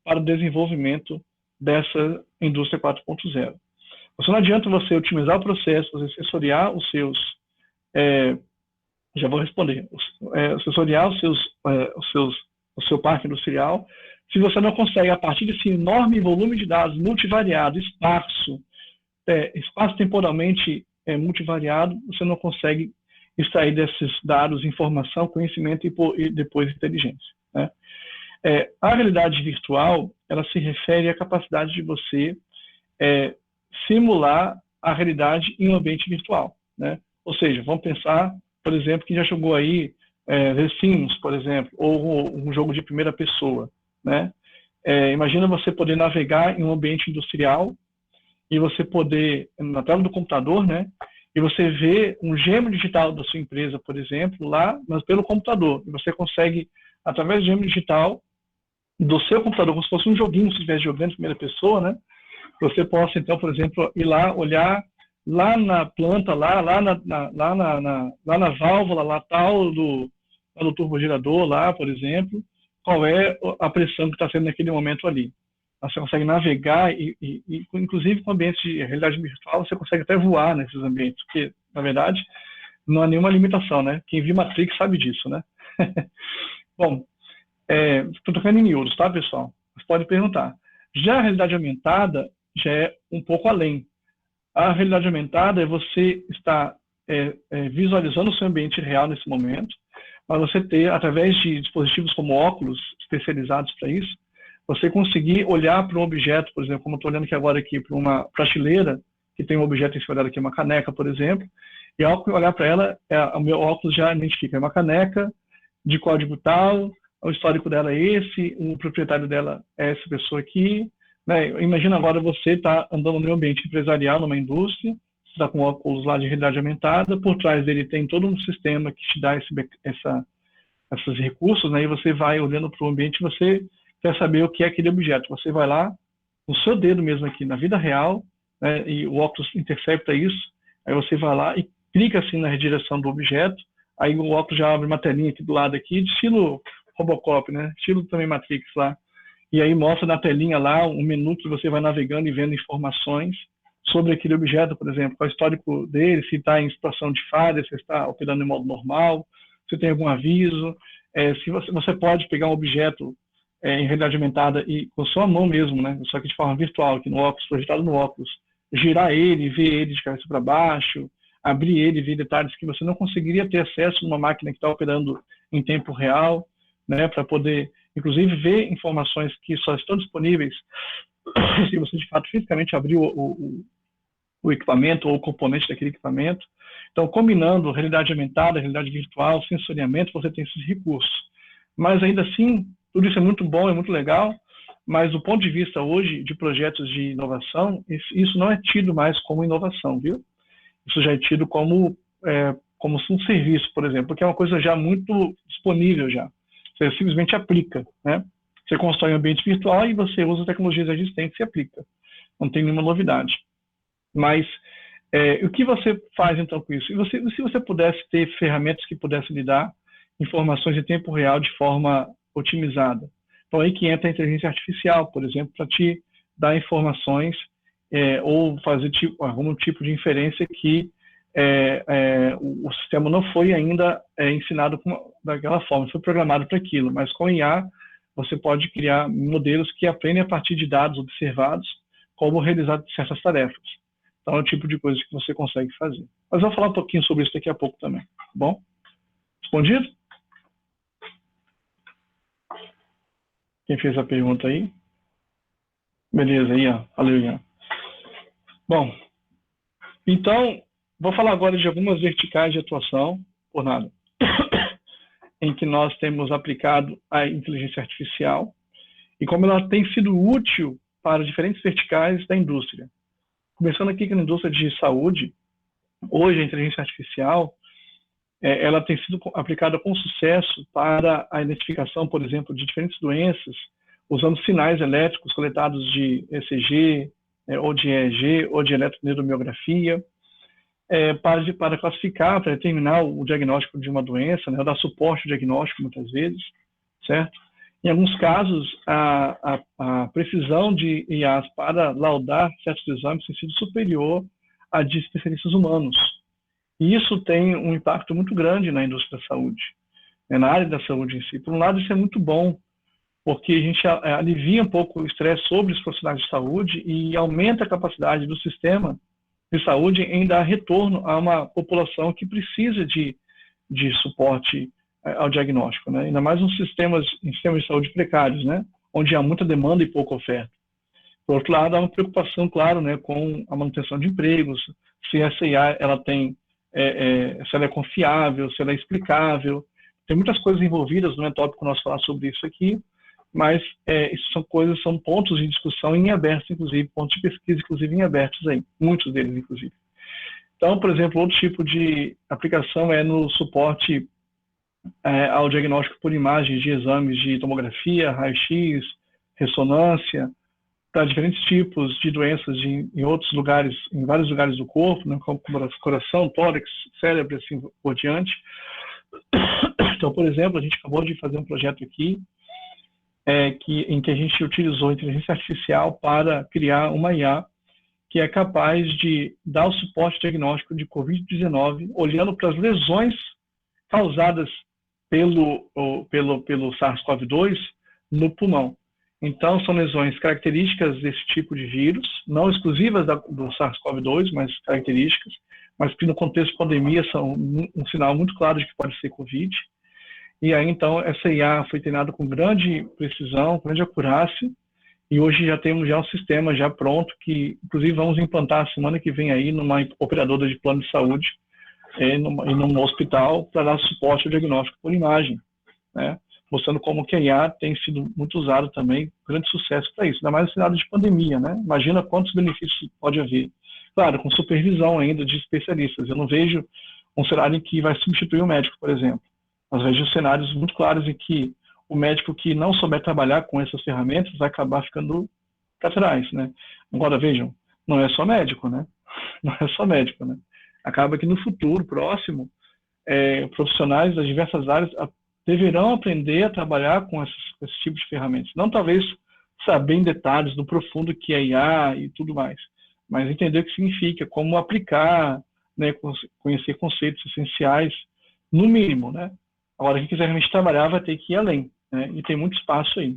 para o desenvolvimento dessa indústria 4.0. Não adianta você otimizar o processo, você sensoriar os seus... já vou responder. Sensoriar o seu parque industrial, se você não consegue, a partir desse enorme volume de dados multivariado, espaço temporalmente multivariado, você não consegue extrair desses dados informação, conhecimento e depois inteligência, né? A realidade virtual, ela se refere à capacidade de você simular a realidade em um ambiente virtual, né? Ou seja, vamos pensar, por exemplo, que já jogou aí The Sims, por exemplo, ou um jogo de primeira pessoa, né? Imagina você poder navegar em um ambiente industrial e você poder, na tela do computador, né? E você vê um gêmeo digital da sua empresa, por exemplo, lá, mas pelo computador. E você consegue, através do gêmeo digital do seu computador, como se fosse um joguinho, se estivesse jogando em primeira pessoa, né? Você possa, então, por exemplo, ir lá, olhar lá na planta, lá na válvula, lá tal do turbogerador, lá, por exemplo, qual é a pressão que está sendo naquele momento ali. Você consegue navegar e inclusive com ambientes de realidade virtual, você consegue até voar nesses ambientes, porque, na verdade, não há nenhuma limitação, né? Quem viu Matrix sabe disso, né? Bom, estou tocando em miúdos, tá, pessoal? Você pode perguntar. Já a realidade aumentada já é um pouco além. A realidade aumentada é você estar visualizando o seu ambiente real nesse momento, mas você ter, através de dispositivos como óculos especializados para isso, você conseguir olhar para um objeto, por exemplo, como eu estou olhando aqui agora aqui para uma prateleira, que tem um objeto em cima dela aqui, uma caneca, por exemplo, e ao olhar para ela, o meu óculos já identifica, é uma caneca de código tal, o histórico dela é esse, o proprietário dela é essa pessoa aqui, né? Imagina agora você está andando no ambiente empresarial, numa indústria, você está com óculos lá de realidade aumentada, por trás dele tem todo um sistema que te dá esses recursos, né? E você vai olhando para o ambiente e você quer saber o que é aquele objeto. Você vai lá, o seu dedo mesmo aqui, na vida real, né? E o óculos intercepta isso, aí você vai lá e clica assim na direção do objeto, aí o óculos já abre uma telinha aqui do lado aqui, de estilo Robocop, né? Estilo também Matrix lá. E aí mostra na telinha lá um menu que você vai navegando e vendo informações sobre aquele objeto, por exemplo, qual é o histórico dele, se está em situação de falha, se está operando em modo normal, se tem algum aviso, se você pode pegar um objeto em realidade aumentada e com sua mão mesmo, né, só que de forma virtual, aqui no óculos, projetado no óculos, girar ele, ver ele de cabeça para baixo, abrir ele, ver detalhes que você não conseguiria ter acesso numa máquina que está operando em tempo real, né, para poder, inclusive, ver informações que só estão disponíveis se você, de fato, fisicamente abrir o equipamento ou o componente daquele equipamento. Então, combinando realidade aumentada, realidade virtual, sensoriamento, você tem esses recursos. Mas, ainda assim, tudo isso é muito bom, é muito legal, mas do ponto de vista hoje de projetos de inovação, isso não é tido mais como inovação, viu? Isso já é tido como um serviço, por exemplo, que é uma coisa já muito disponível já. Você simplesmente aplica, né? Você constrói um ambiente virtual e você usa tecnologias existentes e aplica. Não tem nenhuma novidade. Mas o que você faz então com isso? Se você pudesse ter ferramentas que pudessem lhe dar informações em tempo real de forma otimizada. Então aí que entra a inteligência artificial, por exemplo, para te dar informações ou fazer algum tipo de inferência que o sistema não foi ainda ensinado daquela forma, foi programado para aquilo, mas com IA você pode criar modelos que aprendem a partir de dados observados como realizar certas tarefas. Então é o tipo de coisa que você consegue fazer. Mas eu vou falar um pouquinho sobre isso daqui a pouco também, tá bom? Respondido? Quem fez a pergunta aí? Beleza, Ian. Valeu, Ian. Bom, então, vou falar agora de algumas verticais de atuação, por nada, em que nós temos aplicado a inteligência artificial e como ela tem sido útil para diferentes verticais da indústria. Começando aqui com a indústria de saúde, hoje a inteligência artificial ela tem sido aplicada com sucesso para a identificação, por exemplo, de diferentes doenças, usando sinais elétricos coletados de ECG, ou de EEG, ou de eletroneuromiografia, para classificar, para determinar o diagnóstico de uma doença, né, dar suporte ao diagnóstico muitas vezes, certo? Em alguns casos, a precisão de IAs para laudar certos exames tem sido superior à de especialistas humanos. E isso tem um impacto muito grande na indústria da saúde, na área da saúde em si. Por um lado, isso é muito bom, porque a gente alivia um pouco o estresse sobre os profissionais de saúde e aumenta a capacidade do sistema de saúde em dar retorno a uma população que precisa de suporte ao diagnóstico, né? Ainda mais em sistemas de saúde precários, né? Onde há muita demanda e pouca oferta. Por outro lado, há uma preocupação, claro, né, com a manutenção de empregos, se essa IA ela tem, se ela é confiável, se ela é explicável. Tem muitas coisas envolvidas, não é tópico nós falar sobre isso aqui, mas isso são pontos de discussão em aberto, inclusive, pontos de pesquisa, inclusive, em abertos aí, muitos deles, inclusive. Então, por exemplo, outro tipo de aplicação é no suporte ao diagnóstico por imagens de exames de tomografia, raio-x, ressonância, para diferentes tipos de doenças em outros lugares, em vários lugares do corpo, né, como coração, tórax, cérebro, assim por diante. Então, por exemplo, a gente acabou de fazer um projeto aqui em que a gente utilizou a inteligência artificial para criar uma IA que é capaz de dar o suporte diagnóstico de Covid-19, olhando para as lesões causadas pelo SARS-CoV-2 no pulmão. Então, são lesões características desse tipo de vírus, não exclusivas do SARS-CoV-2, mas características, mas que no contexto de pandemia são um sinal muito claro de que pode ser Covid. E aí, então, essa IA foi treinada com grande precisão, grande acurácia, e hoje já temos um sistema já pronto, que inclusive vamos implantar a semana que vem aí numa operadora de plano de saúde, e num hospital, para dar suporte ao diagnóstico por imagem, né? Mostrando como que a IA tem sido muito usado também, grande sucesso para isso, ainda mais no cenário de pandemia, né? Imagina quantos benefícios pode haver. Claro, com supervisão ainda de especialistas. Eu não vejo um cenário em que vai substituir o médico, por exemplo. Mas vejo cenários muito claros em que o médico que não souber trabalhar com essas ferramentas vai acabar ficando para trás, né? Agora, vejam, não é só médico, né? Não é só médico, né? Acaba que no futuro próximo, profissionais das diversas áreas deverão aprender a trabalhar com esse tipo de ferramentas. Não talvez saber em detalhes do profundo que é IA e tudo mais, mas entender o que significa, como aplicar, né, conhecer conceitos essenciais, no mínimo, né? Agora, quem quiser realmente trabalhar vai ter que ir além, né? E tem muito espaço aí.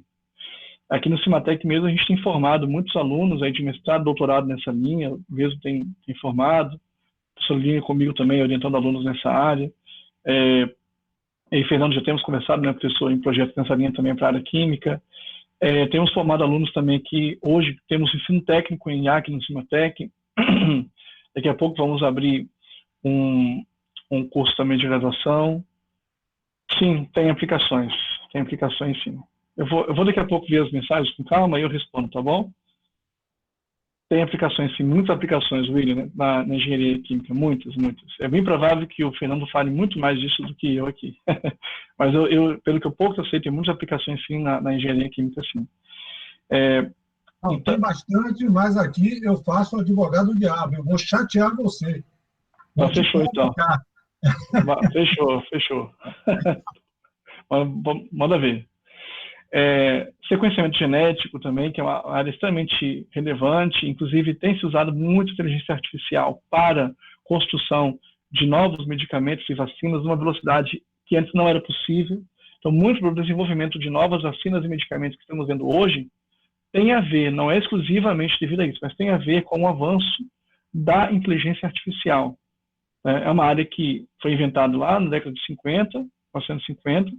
Aqui no Cimatec mesmo, a gente tem formado muitos alunos aí de mestrado, doutorado nessa linha, mesmo tem formado, a professora Linha comigo também, orientando alunos nessa área. E Fernando, já temos conversado, né, professor, em projetos nessa linha também para a área química. Temos formado alunos também que hoje temos ensino técnico em IA aqui no Cimatec. Daqui a pouco vamos abrir um curso também de graduação. Sim, tem aplicações sim. Eu vou daqui a pouco ver as mensagens com calma e eu respondo, tá bom? Tem aplicações sim, muitas aplicações, William, né, na engenharia química, muitas. É bem provável que o Fernando fale muito mais disso do que eu aqui. Mas pelo que eu pouco eu sei, tem muitas aplicações sim na engenharia química, sim. Não, tem bastante, mas aqui eu faço advogado do diabo. Eu vou chatear você. Vou te fechou, então. provocar. Fechou. Manda ver. Sequenciamento genético também, que é uma área extremamente relevante, inclusive tem se usado muito inteligência artificial para construção de novos medicamentos e vacinas numa velocidade que antes não era possível. Então, muito do desenvolvimento de novas vacinas e medicamentos que estamos vendo hoje tem a ver, não é exclusivamente devido a isso, mas tem a ver com o avanço da inteligência artificial. É uma área que foi inventada lá na década de 50, 1950,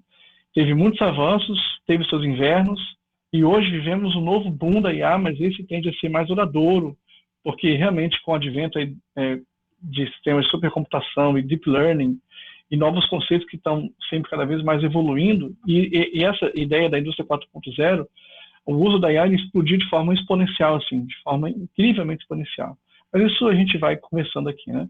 teve muitos avanços, teve seus invernos, e hoje vivemos um novo boom da IA, mas esse tende a ser mais duradouro, porque realmente com o advento de sistemas de supercomputação e deep learning, e novos conceitos que estão sempre cada vez mais evoluindo, e essa ideia da indústria 4.0, o uso da IA explodiu de forma exponencial, assim, de forma incrivelmente exponencial. Mas isso a gente vai conversando aqui, né?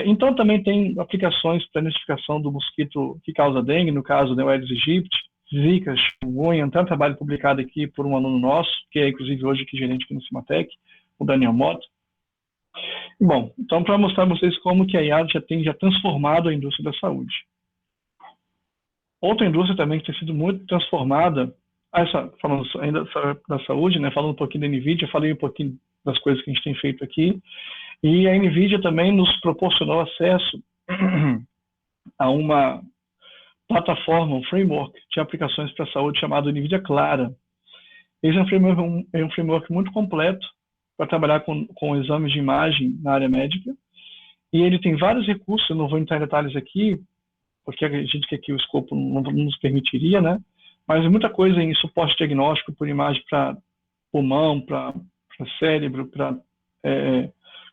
Então, também tem aplicações para identificação do mosquito que causa dengue, no caso da Aedes aegypti, Zika, chikungunya, tem um trabalho publicado aqui por um aluno nosso, que é inclusive hoje aqui gerente aqui no Cimatec, o Daniel Mota. Bom, então para mostrar para vocês como que a IA já transformado a indústria da saúde. Outra indústria também que tem sido muito transformada, falando ainda da saúde, né, falando um pouquinho da NVIDIA, falei um pouquinho das coisas que a gente tem feito aqui, e a NVIDIA também nos proporcionou acesso a uma plataforma, um framework de aplicações para a saúde chamado NVIDIA Clara. Esse é um framework muito completo para trabalhar com exames de imagem na área médica, e ele tem vários recursos, eu não vou entrar em detalhes aqui, porque a gente que aqui o escopo não nos permitiria, né? Mas muita coisa em suporte diagnóstico por imagem para pulmão, para cérebro, para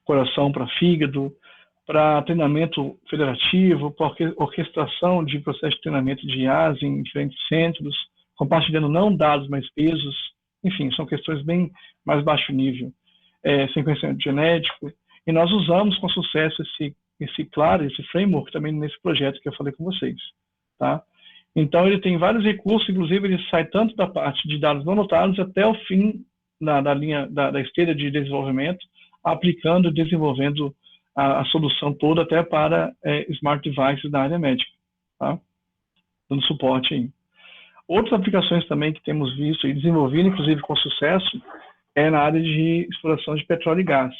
coração, para fígado, para treinamento federativo, para orquestração de processo de treinamento de IAs em diferentes centros, compartilhando não dados, mas pesos, enfim, são questões bem mais baixo nível, sequenciamento genético, e nós usamos com sucesso esse framework também nesse projeto que eu falei com vocês, tá? Então, ele tem vários recursos, inclusive ele sai tanto da parte de dados não notados até o fim da esteira de desenvolvimento, aplicando e desenvolvendo a solução toda até para smart devices da área médica, tá? Dando suporte aí. Outras aplicações também que temos visto e desenvolvido, inclusive com sucesso, é na área de exploração de petróleo e gás.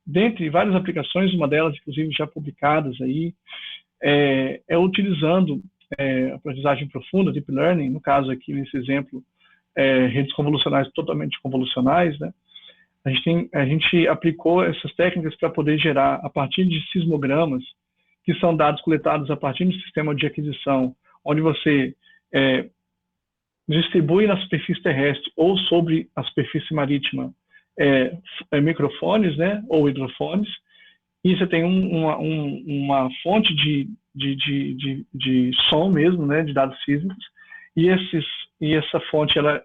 Dentre várias aplicações, uma delas, inclusive, já publicadas aí, utilizando aprendizagem profunda, deep learning, no caso aqui, nesse exemplo, redes convolucionais totalmente convolucionais, né? A gente aplicou essas técnicas para poder gerar, a partir de sismogramas, que são dados coletados a partir do sistema de aquisição, onde você distribui na superfície terrestre ou sobre a superfície marítima microfones, né, ou hidrofones, e você tem uma fonte de som mesmo, né, de dados sísmicos, e essa fonte ela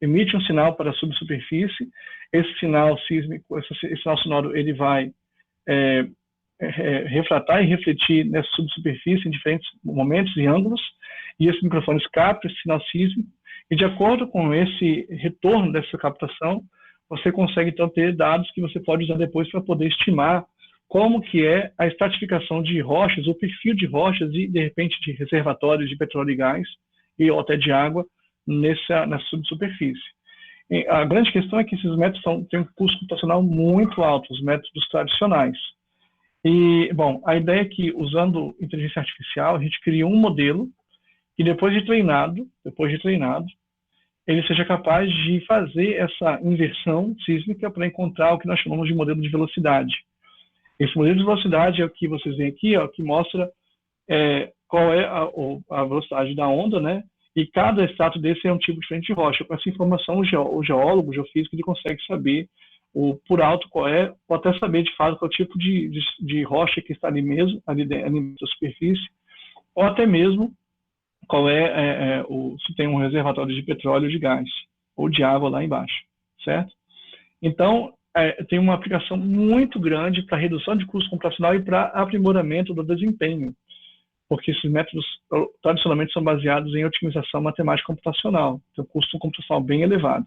emite um sinal para a subsuperfície. Esse sinal sísmico, esse sinal sonoro, ele vai refratar e refletir nessa subsuperfície em diferentes momentos e ângulos, e esses microfones captam esse sinal sísmico, e de acordo com esse retorno dessa captação, você consegue então ter dados que você pode usar depois para poder estimar como que é a estratificação de rochas, o perfil de rochas e, de repente, de reservatórios de petróleo e gás, ou até de água, nessa subsuperfície. A grande questão é que esses métodos têm um custo computacional muito alto, os métodos tradicionais. E, bom, a ideia é que, usando inteligência artificial, a gente cria um modelo que, depois de treinado, ele seja capaz de fazer essa inversão sísmica para encontrar o que nós chamamos de modelo de velocidade. Esse modelo de velocidade é o que vocês veem aqui, ó, que mostra qual é a velocidade da onda, né? E cada extrato desse é um tipo diferente de rocha. Com essa informação, o geólogo, o geofísico, ele consegue saber por alto qual é, ou até saber de fato qual é o tipo de rocha que está ali mesmo, ali na superfície, ou até mesmo qual se tem um reservatório de petróleo ou de gás, ou de água lá embaixo, certo? Então, tem uma aplicação muito grande para redução de custo computacional e para aprimoramento do desempenho, porque esses métodos tradicionalmente são baseados em otimização matemática computacional, tem um custo computacional bem elevado.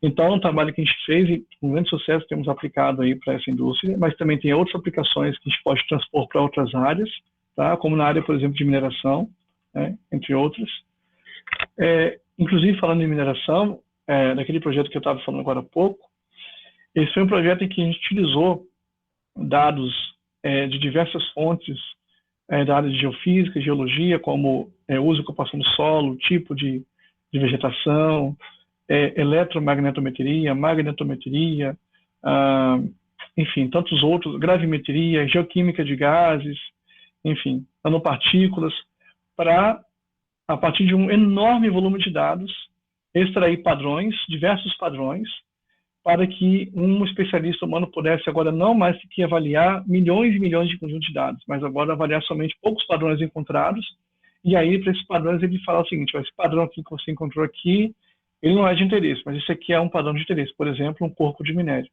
Então, é um trabalho que a gente fez e, com grande sucesso, temos aplicado aí para essa indústria, mas também tem outras aplicações que a gente pode transpor para outras áreas, tá? Como na área, por exemplo, de mineração, né? Entre outras. Inclusive, falando em mineração, daquele projeto que eu estava falando agora há pouco, esse foi um projeto em que a gente utilizou dados de diversas fontes da área de geofísica, geologia, como uso e ocupação do solo, tipo de vegetação, eletromagnetometria, magnetometria, enfim, tantos outros, gravimetria, geoquímica de gases, enfim, nanopartículas, para, a partir de um enorme volume de dados, extrair padrões, diversos padrões, para que um especialista humano pudesse agora não mais que avaliar milhões e milhões de conjuntos de dados, mas agora avaliar somente poucos padrões encontrados, e aí para esses padrões ele fala o seguinte: esse padrão aqui que você encontrou aqui, ele não é de interesse, mas esse aqui é um padrão de interesse, por exemplo, um corpo de minério.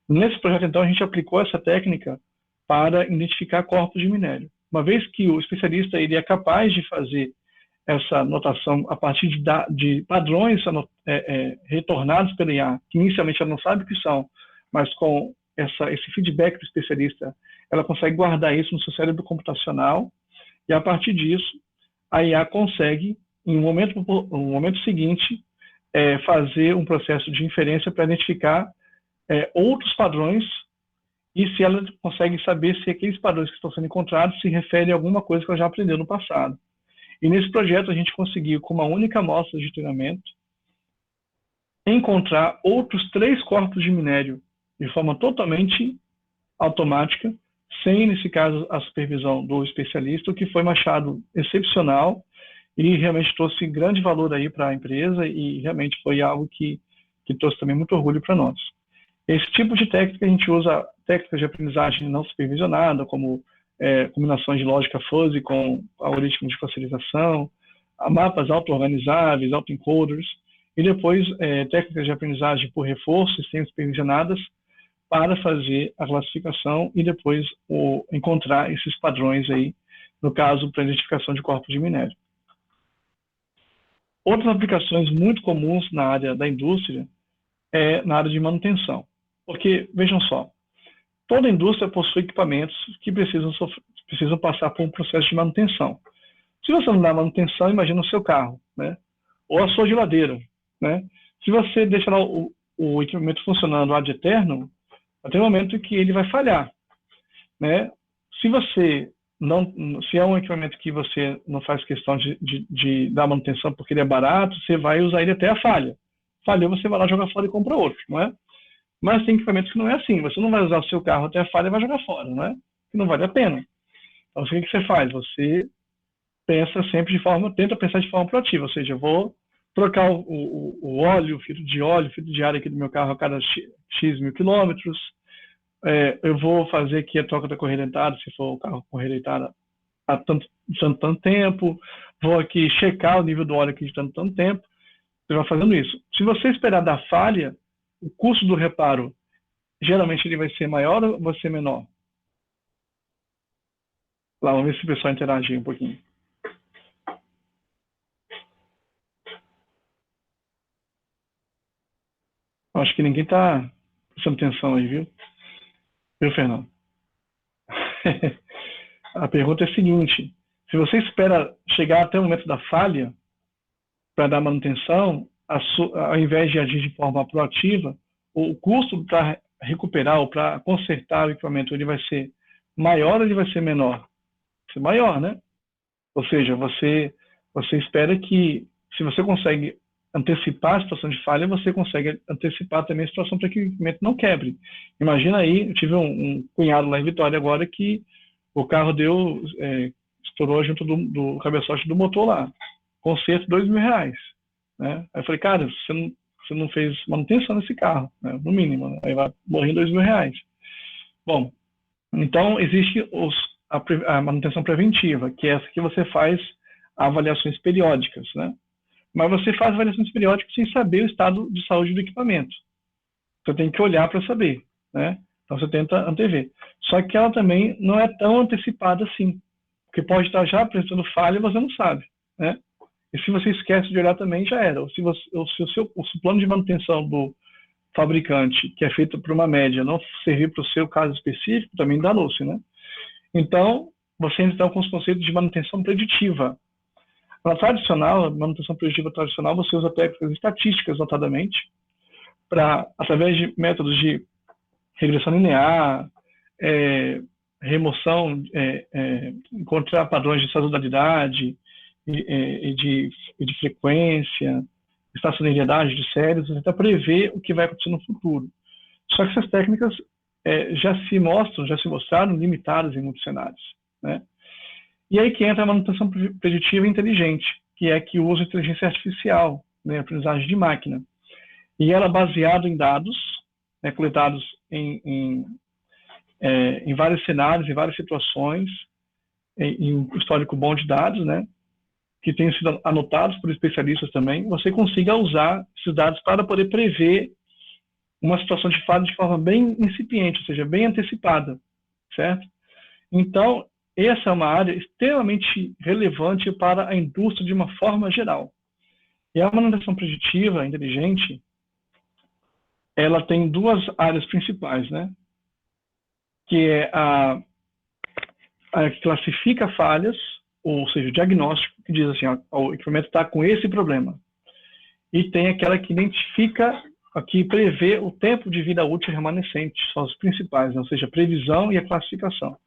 Nesse projeto, então, a gente aplicou essa técnica para identificar corpos de minério. Uma vez que o especialista ele é capaz de fazer essa notação a partir de padrões retornados pela IA, que inicialmente ela não sabe o que são, mas com esse feedback do especialista, ela consegue guardar isso no seu cérebro computacional, e a partir disso, a IA consegue, em um momento seguinte, fazer um processo de inferência para identificar outros padrões, e se ela consegue saber se aqueles padrões que estão sendo encontrados se referem a alguma coisa que ela já aprendeu no passado. E nesse projeto a gente conseguiu, com uma única amostra de treinamento, encontrar outros 3 corpos de minério de forma totalmente automática, sem, nesse caso, a supervisão do especialista, o que foi um achado excepcional e realmente trouxe grande valor aí para a empresa e realmente foi algo que trouxe também muito orgulho para nós. Esse tipo de técnica a gente usa técnicas de aprendizagem não supervisionada, como combinações de lógica fuzzy com algoritmos de facilitação, mapas auto-organizáveis, auto-encoders, e depois técnicas de aprendizagem por reforço, semi-supervisionadas, para fazer a classificação e depois encontrar esses padrões aí, no caso, para identificação de corpos de minério. Outras aplicações muito comuns na área da indústria na área de manutenção. Porque, vejam só, toda indústria possui equipamentos que precisam passar por um processo de manutenção. Se você não dá manutenção, imagina o seu carro, né? Ou a sua geladeira, né? Se você deixar o equipamento funcionando ad eterno, vai ter um momento que ele vai falhar, né? Se é um equipamento que você não faz questão de dar manutenção porque ele é barato, você vai usar ele até a falha. Falhou, você vai lá jogar fora e compra outro, não é? Mas tem equipamentos que não é assim. Você não vai usar o seu carro até a falha e vai jogar fora, não é? Que não vale a pena. Então, o que você faz? Você tenta pensar de forma proativa, ou seja, eu vou trocar o óleo, o filtro de ar aqui do meu carro a cada X mil quilômetros, eu vou fazer aqui a troca da correia dentada, se for o carro com correia dentada há tanto tempo, vou aqui checar o nível do óleo aqui de tanto tempo, você vai fazendo isso. Se você esperar da falha, o custo do reparo, geralmente ele vai ser maior ou vai ser menor? Lá, vamos ver se o pessoal interagir um pouquinho. Acho que ninguém está prestando atenção aí, viu? Viu, Fernando? A pergunta é a seguinte: se você espera chegar até o momento da falha para dar manutenção, ao invés de agir de forma proativa, o custo para recuperar ou para consertar o equipamento, ele vai ser maior ou ele vai ser menor? Vai ser maior, né? Ou seja, você espera que, se você consegue antecipar a situação de falha, você consegue antecipar também a situação para que o equipamento não quebre. Imagina aí, eu tive um cunhado lá em Vitória agora que o carro estourou junto do cabeçote do motor lá. Conserto R$2.000. Né? Aí eu falei, cara, você não fez manutenção nesse carro, né? No mínimo, né? Aí vai morrer R$2.000. Bom, então existe a manutenção preventiva, que é essa que você faz avaliações periódicas, né? Mas você faz avaliações periódicas sem saber o estado de saúde do equipamento. Você tem que olhar para saber, né? Então você tenta antever. Só que ela também não é tão antecipada assim, porque pode estar já apresentando falha e você não sabe, né? E se você esquece de olhar também, já era. Ou se o plano de manutenção do fabricante, que é feito por uma média, não servir para o seu caso específico, também danou-se, né? Então, você entra com os conceitos de manutenção preditiva. Na tradicional, manutenção preditiva tradicional, você usa técnicas estatísticas, notadamente, para, através de métodos de regressão linear, remoção, encontrar padrões de sazonalidade e de frequência, estacionalidade de séries, até prever o que vai acontecer no futuro. Só que essas técnicas já se mostraram limitadas em muitos cenários, né? E aí que entra a manutenção preditiva inteligente, que é que usa inteligência artificial, né, aprendizagem de máquina. E ela é baseada em dados, né, coletados em vários cenários, em várias situações, em um histórico bom de dados, né, que tem sido anotados por especialistas também, você consiga usar esses dados para poder prever uma situação de falha de forma bem incipiente, ou seja, bem antecipada, certo? Então, essa é uma área extremamente relevante para a indústria de uma forma geral. E a manutenção preditiva inteligente, ela tem duas áreas principais, né? Que é a que classifica falhas, ou seja, o diagnóstico, que diz assim, ó, o equipamento está com esse problema. E tem aquela que identifica, que prevê o tempo de vida útil remanescente, são os principais, né? Ou seja, a previsão e a classificação.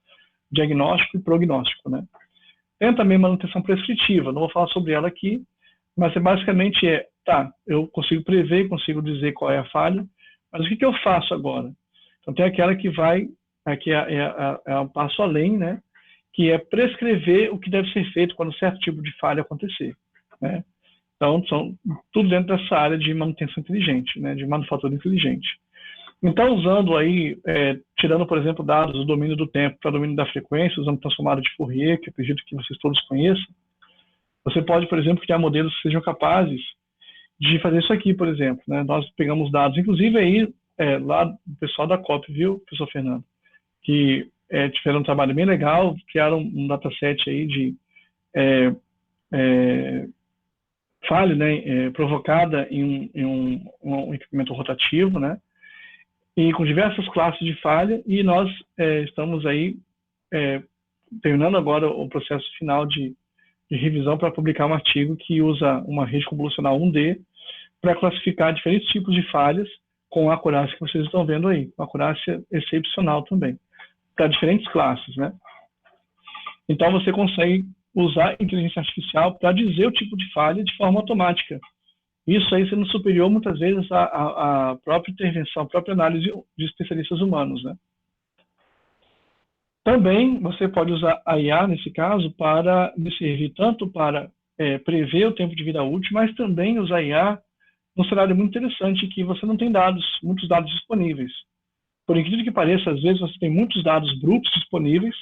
Diagnóstico e prognóstico, né? Tem também manutenção prescritiva, não vou falar sobre ela aqui, mas basicamente eu consigo prever, consigo dizer qual é a falha, mas o que eu faço agora? Então tem aquela que vai, que é um passo além, né? Que é prescrever o que deve ser feito quando certo tipo de falha acontecer, né? Então, são tudo dentro dessa área de manutenção inteligente, né? De manufatura inteligente. Então, usando aí, tirando, por exemplo, dados do domínio do tempo para o domínio da frequência, usando transformada de Fourier, que eu acredito que vocês todos conheçam, você pode, por exemplo, criar modelos que sejam capazes de fazer isso aqui, por exemplo, né? Nós pegamos dados, inclusive aí, lá do pessoal da COP, viu, professor Fernando, que tiveram um trabalho bem legal, criaram um dataset aí de falha, né, provocada em um equipamento rotativo, né? E com diversas classes de falha, e nós estamos aí terminando agora o processo final de revisão para publicar um artigo que usa uma rede convolucional 1D para classificar diferentes tipos de falhas com a acurácia que vocês estão vendo aí, uma acurácia excepcional também, para diferentes classes, né? Então você consegue usar a inteligência artificial para dizer o tipo de falha de forma automática. Isso aí sendo superior, muitas vezes, à própria intervenção, à própria análise de especialistas humanos, né? Também você pode usar a IA, nesse caso, para lhe servir tanto para prever o tempo de vida útil, mas também usar a IA num cenário muito interessante, que você não tem muitos dados disponíveis. Por incrível que pareça, às vezes você tem muitos dados brutos disponíveis,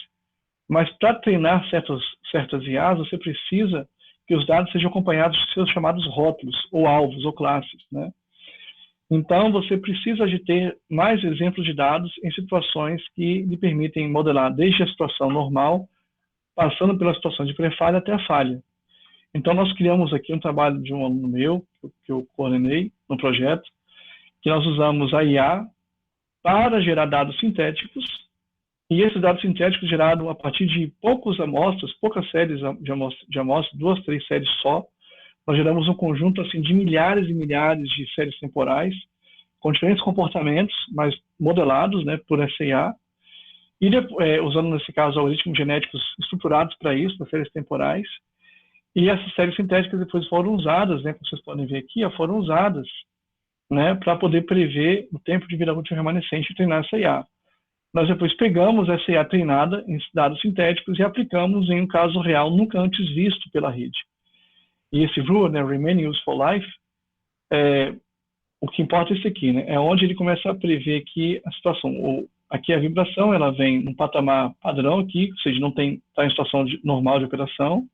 mas para treinar certas IAs, você precisa que os dados sejam acompanhados de seus chamados rótulos, ou alvos, ou classes, né? Então, você precisa de ter mais exemplos de dados em situações que lhe permitem modelar desde a situação normal, passando pela situação de pré-falha até a falha. Então, nós criamos aqui um trabalho de um aluno meu, que eu coordenei no projeto, que nós usamos a IA para gerar dados sintéticos, e esses dados sintéticos gerados a partir de poucas séries de amostras, 2, 3 séries só, nós geramos um conjunto assim, de milhares e milhares de séries temporais, com diferentes comportamentos, mas modelados, né, por essa IA, e usando, nesse caso, algoritmos genéticos estruturados para isso, para séries temporais. E essas séries sintéticas depois foram usadas, né, como vocês podem ver aqui, foram usadas, né, para poder prever o tempo de vida útil remanescente e treinar essa IA. Nós depois pegamos essa IA treinada em dados sintéticos e aplicamos em um caso real nunca antes visto pela rede. E esse RUA, né, Remaining Useful Life, o que importa é isso aqui, né, é onde ele começa a prever que a situação, aqui a vibração, ela vem num patamar padrão aqui, ou seja, não está em situação normal de operação,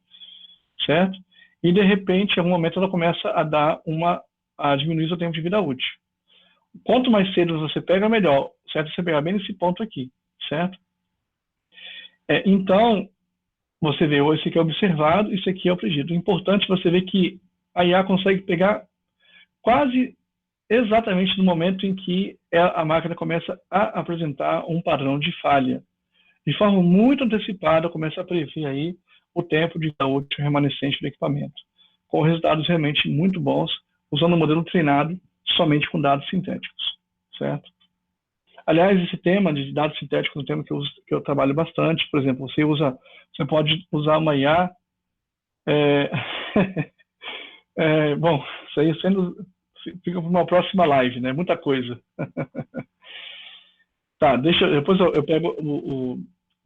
certo? E, de repente, em algum momento, ela começa a diminuir o tempo de vida útil. Quanto mais cedo você pega, melhor, certo? Você pegar bem nesse ponto aqui, certo? Então, você vê, esse aqui é observado, isso aqui é o predido. O importante é você ver que a IA consegue pegar quase exatamente no momento em que a máquina começa a apresentar um padrão de falha. De forma muito antecipada, começa a prever aí o tempo de vida útil remanescente do equipamento, com resultados realmente muito bons, usando um modelo treinado somente com dados sintéticos, certo? Aliás, esse tema de dados sintéticos é um tema que eu trabalho bastante. Por exemplo, você pode usar uma IA... bom, isso aí fica para uma próxima live, né? Muita coisa. Tá, depois eu pego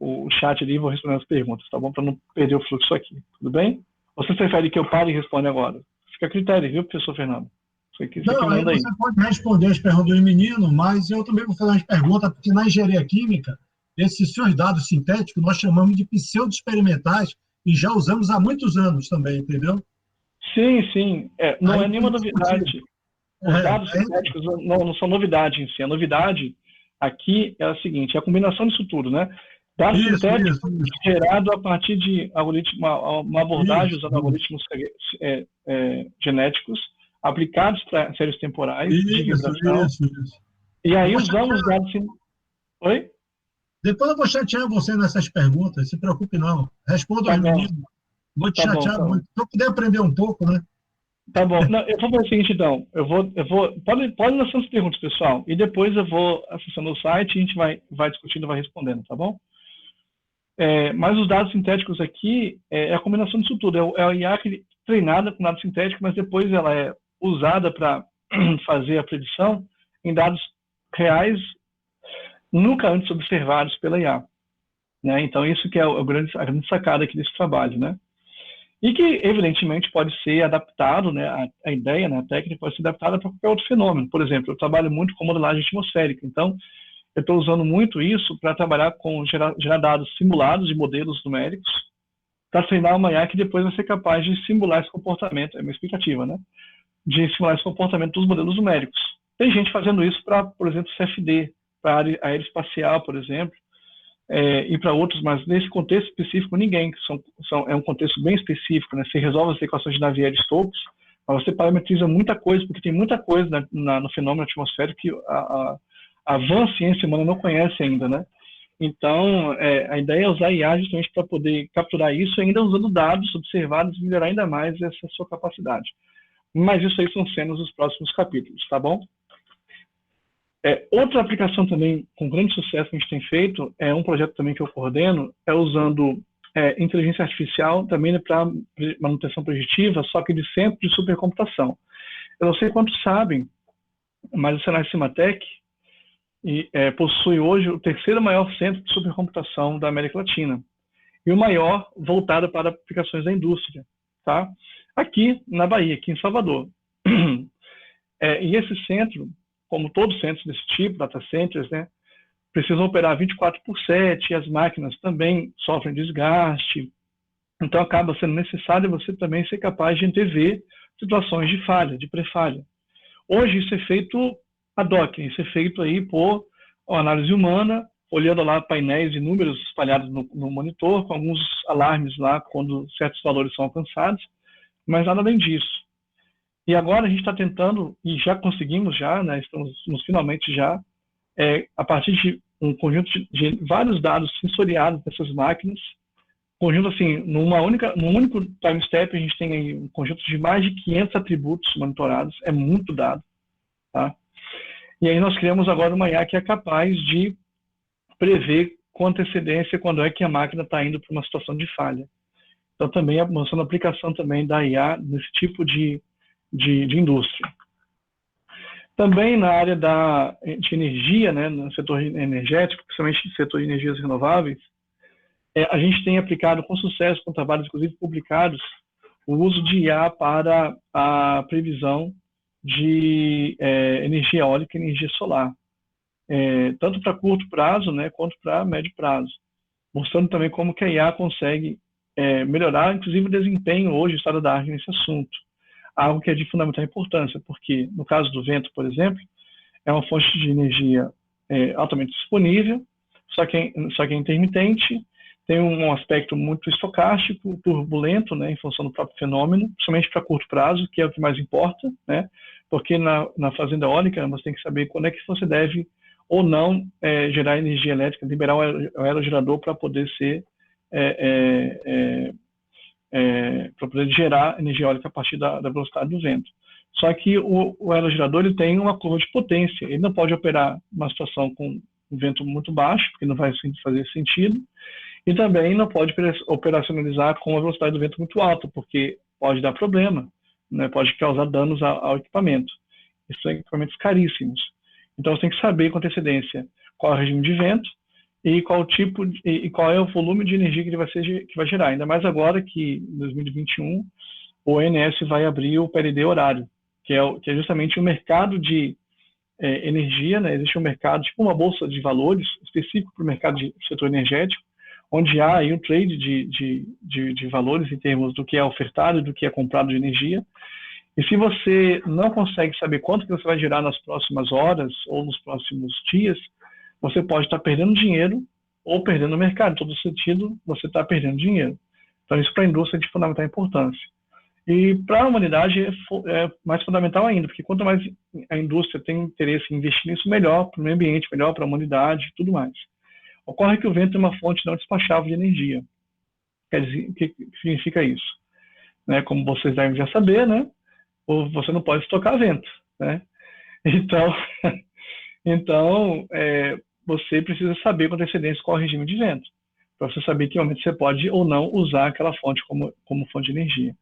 o chat ali e vou responder as perguntas, tá bom? Para não perder o fluxo aqui, tudo bem? Ou você prefere que eu pare e responda agora? Fica a critério, viu, professor Fernando? Não, aí você pode responder as perguntas do menino, mas eu também vou fazer umas perguntas, porque na engenharia química, esses seus dados sintéticos nós chamamos de pseudo-experimentais e já usamos há muitos anos também, entendeu? Sim. Não é nenhuma novidade. Os dados sintéticos não são novidade em si. A novidade aqui é a seguinte, é a combinação disso tudo, né? Dados sintéticos gerado a partir de uma abordagem usando algoritmos genéticos aplicados para séries temporais de vibração. Isso. E aí usamos dados... Oi? Depois eu vou chatear você nessas perguntas, se preocupe não. Responda aos meninos. Vou te chatear muito. Se eu puder aprender um pouco, né? Tá bom. Não, eu vou fazer o seguinte, então. Pode lançar as perguntas, pessoal. E depois eu vou acessando o site e a gente vai discutindo e vai respondendo, tá bom? Mas os dados sintéticos aqui é a combinação disso tudo. É a IA treinada com dados sintéticos, mas depois ela é usada para fazer a predição em dados reais, nunca antes observados pela IA. Né? Então, isso que é a grande sacada aqui desse trabalho, né? E que, evidentemente, pode ser adaptado, né? A ideia, né? A técnica pode ser adaptada para qualquer outro fenômeno. Por exemplo, eu trabalho muito com modelagem atmosférica, então eu estou usando muito isso para trabalhar com gerar dados simulados de modelos numéricos para treinar uma IA que depois vai ser capaz de simular esse comportamento, é uma explicativa, né? De simular esse comportamento dos modelos numéricos. Tem gente fazendo isso para, por exemplo, CFD, para a área aeroespacial, por exemplo, e para outros, mas nesse contexto específico ninguém, é um contexto bem específico, né? Você resolve as equações de Navier-Stokes, mas você parametriza muita coisa, porque tem muita coisa no fenômeno atmosférico que a van ciência humana não conhece ainda, né? Então, a ideia é usar IA justamente para poder capturar isso, ainda usando dados observados e melhorar ainda mais essa sua capacidade. Mas isso aí são cenas dos próximos capítulos, tá bom? Outra aplicação também com grande sucesso que a gente tem feito, é um projeto também que eu coordeno, é usando inteligência artificial também para manutenção preditiva, só que de centro de supercomputação. Eu não sei quantos sabem, mas o Senai Cimatec possui hoje o terceiro maior centro de supercomputação da América Latina e o maior voltado para aplicações da indústria, tá? Aqui na Bahia, aqui em Salvador. E esse centro, como todos centros desse tipo, data centers, né, precisam operar 24/7 e as máquinas também sofrem desgaste. Então, acaba sendo necessário você também ser capaz de antever situações de falha, de pré-falha. Hoje, isso é feito ad hoc, isso é feito aí por análise humana, olhando lá painéis e números espalhados no monitor, com alguns alarmes lá quando certos valores são alcançados, mas nada além disso. E agora a gente está tentando, e já conseguimos né, estamos finalmente já, a partir de um conjunto de vários dados sensoriados dessas máquinas, conjunto assim, num único time step, a gente tem aí um conjunto de mais de 500 atributos monitorados, é muito dado, tá? E aí nós criamos agora uma IA que é capaz de prever com antecedência quando é que a máquina está indo para uma situação de falha. Então, também mostrando a aplicação também da IA nesse tipo de indústria. Também na área de energia, né, no setor energético, principalmente no setor de energias renováveis, a gente tem aplicado com sucesso, com trabalhos inclusive publicados, o uso de IA para a previsão de energia eólica e energia solar, tanto para curto prazo, né, quanto para médio prazo, mostrando também como que a IA consegue melhorar, inclusive, o desempenho hoje, o estado da arte nesse assunto. Algo que é de fundamental importância, porque, no caso do vento, por exemplo, é uma fonte de energia altamente disponível, só que é intermitente, tem um aspecto muito estocástico, turbulento, né, em função do próprio fenômeno, principalmente para curto prazo, que é o que mais importa, né, porque na fazenda eólica você tem que saber quando é que você deve ou não gerar energia elétrica, liberar o aerogerador para poder ser para poder gerar energia eólica a partir da velocidade do vento. Só que o aerogerador ele tem uma curva de potência, ele não pode operar uma situação com um vento muito baixo, porque não vai fazer sentido, e também não pode operacionalizar com a velocidade do vento muito alta, porque pode dar problema, né? Pode causar danos ao equipamento. Esses são equipamentos caríssimos. Então você tem que saber com antecedência qual é o regime de vento e qual é o volume de energia que ele vai gerar. Ainda mais agora que em 2021 o ONS vai abrir o PLD horário, que é justamente o mercado de energia, né? Existe um mercado, tipo uma bolsa de valores específico para o mercado de setor energético, onde há aí um trade de valores em termos do que é ofertado e do que é comprado de energia. E se você não consegue saber quanto que você vai gerar nas próximas horas ou nos próximos dias, você pode estar perdendo dinheiro ou perdendo o mercado. Em todo sentido, você está perdendo dinheiro. Então, isso para a indústria é de fundamental importância. E para a humanidade é mais fundamental ainda, porque quanto mais a indústria tem interesse em investir nisso, melhor para o meio ambiente, melhor para a humanidade e tudo mais. Ocorre que o vento é uma fonte não despachável de energia. Quer dizer, o que significa isso? Né, como vocês devem já saber, né, você não pode estocar vento, né? Então, você precisa saber com antecedência qual é o regime de vento, para você saber que momento você pode ou não usar aquela fonte como fonte de energia.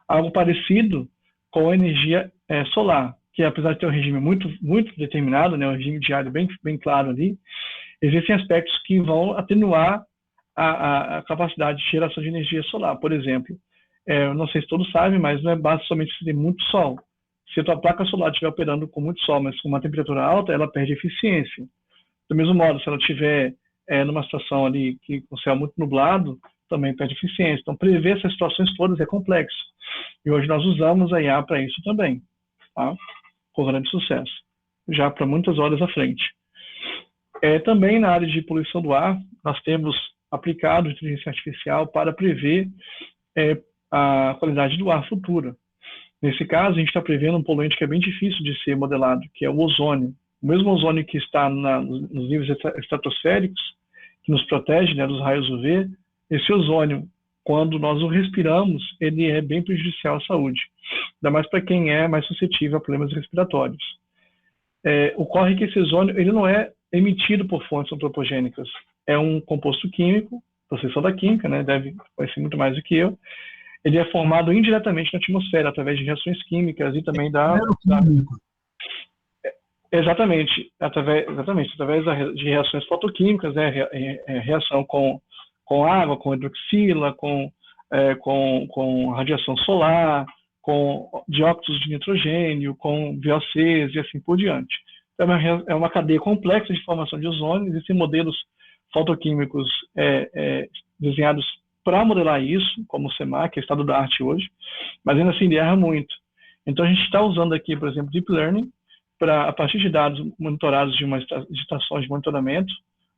Algo parecido com a energia solar, que apesar de ter um regime muito, muito determinado, né, um regime diário bem, bem claro ali, existem aspectos que vão atenuar a capacidade de geração de energia solar. Por exemplo, eu não sei se todos sabem, mas não é basta somente se tem muito sol. Se a tua placa solar estiver operando com muito sol, mas com uma temperatura alta, ela perde eficiência. Do mesmo modo, se ela estiver numa situação ali com o céu muito nublado, também perde eficiência. Então, prever essas situações todas é complexo. E hoje nós usamos a IA para isso também, tá? Com grande sucesso, já para muitas horas à frente. Também na área de poluição do ar, nós temos aplicado inteligência artificial para prever a qualidade do ar futura. Nesse caso, a gente está prevendo um poluente que é bem difícil de ser modelado, que é o ozônio. O mesmo ozônio que está nos níveis estratosféricos, que nos protege, né, dos raios UV, esse ozônio, quando nós o respiramos, ele é bem prejudicial à saúde. Ainda mais para quem é mais suscetível a problemas respiratórios. Ocorre que esse ozônio ele não é emitido por fontes antropogênicas. É um composto químico, vocês são da química, né, deve conhecer muito mais do que eu. Ele é formado indiretamente na atmosfera, através de reações químicas e também Exatamente, através de reações fotoquímicas, né, reação com água, com hidroxila, com radiação solar, com dióxidos de nitrogênio, com VOCs e assim por diante. Então, é uma cadeia complexa de formação de ozônio. Existem modelos fotoquímicos desenhados para modelar isso, como o CEMAR, que é estado da arte hoje, mas ainda assim ele erra muito. Então a gente está usando aqui, por exemplo, Deep Learning, a partir de dados monitorados de estações de monitoramento,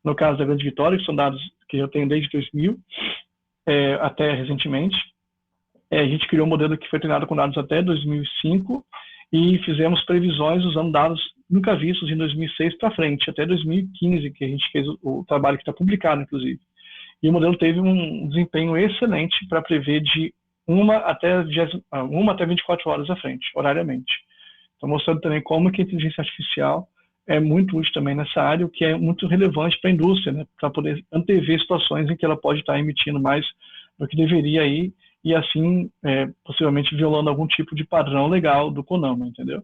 no caso da Grande Vitória, que são dados que eu tenho desde 2000 até recentemente. A gente criou um modelo que foi treinado com dados até 2005 e fizemos previsões usando dados nunca vistos em 2006 para frente, até 2015, que a gente fez o trabalho que está publicado, inclusive. e o modelo teve um desempenho excelente para prever de 1 até 24 horas à frente, horariamente. Então, mostrando também como que a inteligência artificial é muito útil também nessa área, o que é muito relevante para a indústria, né? Para poder antever situações em que ela pode estar emitindo mais do que deveria aí, e assim, possivelmente violando algum tipo de padrão legal do CONAMA, entendeu?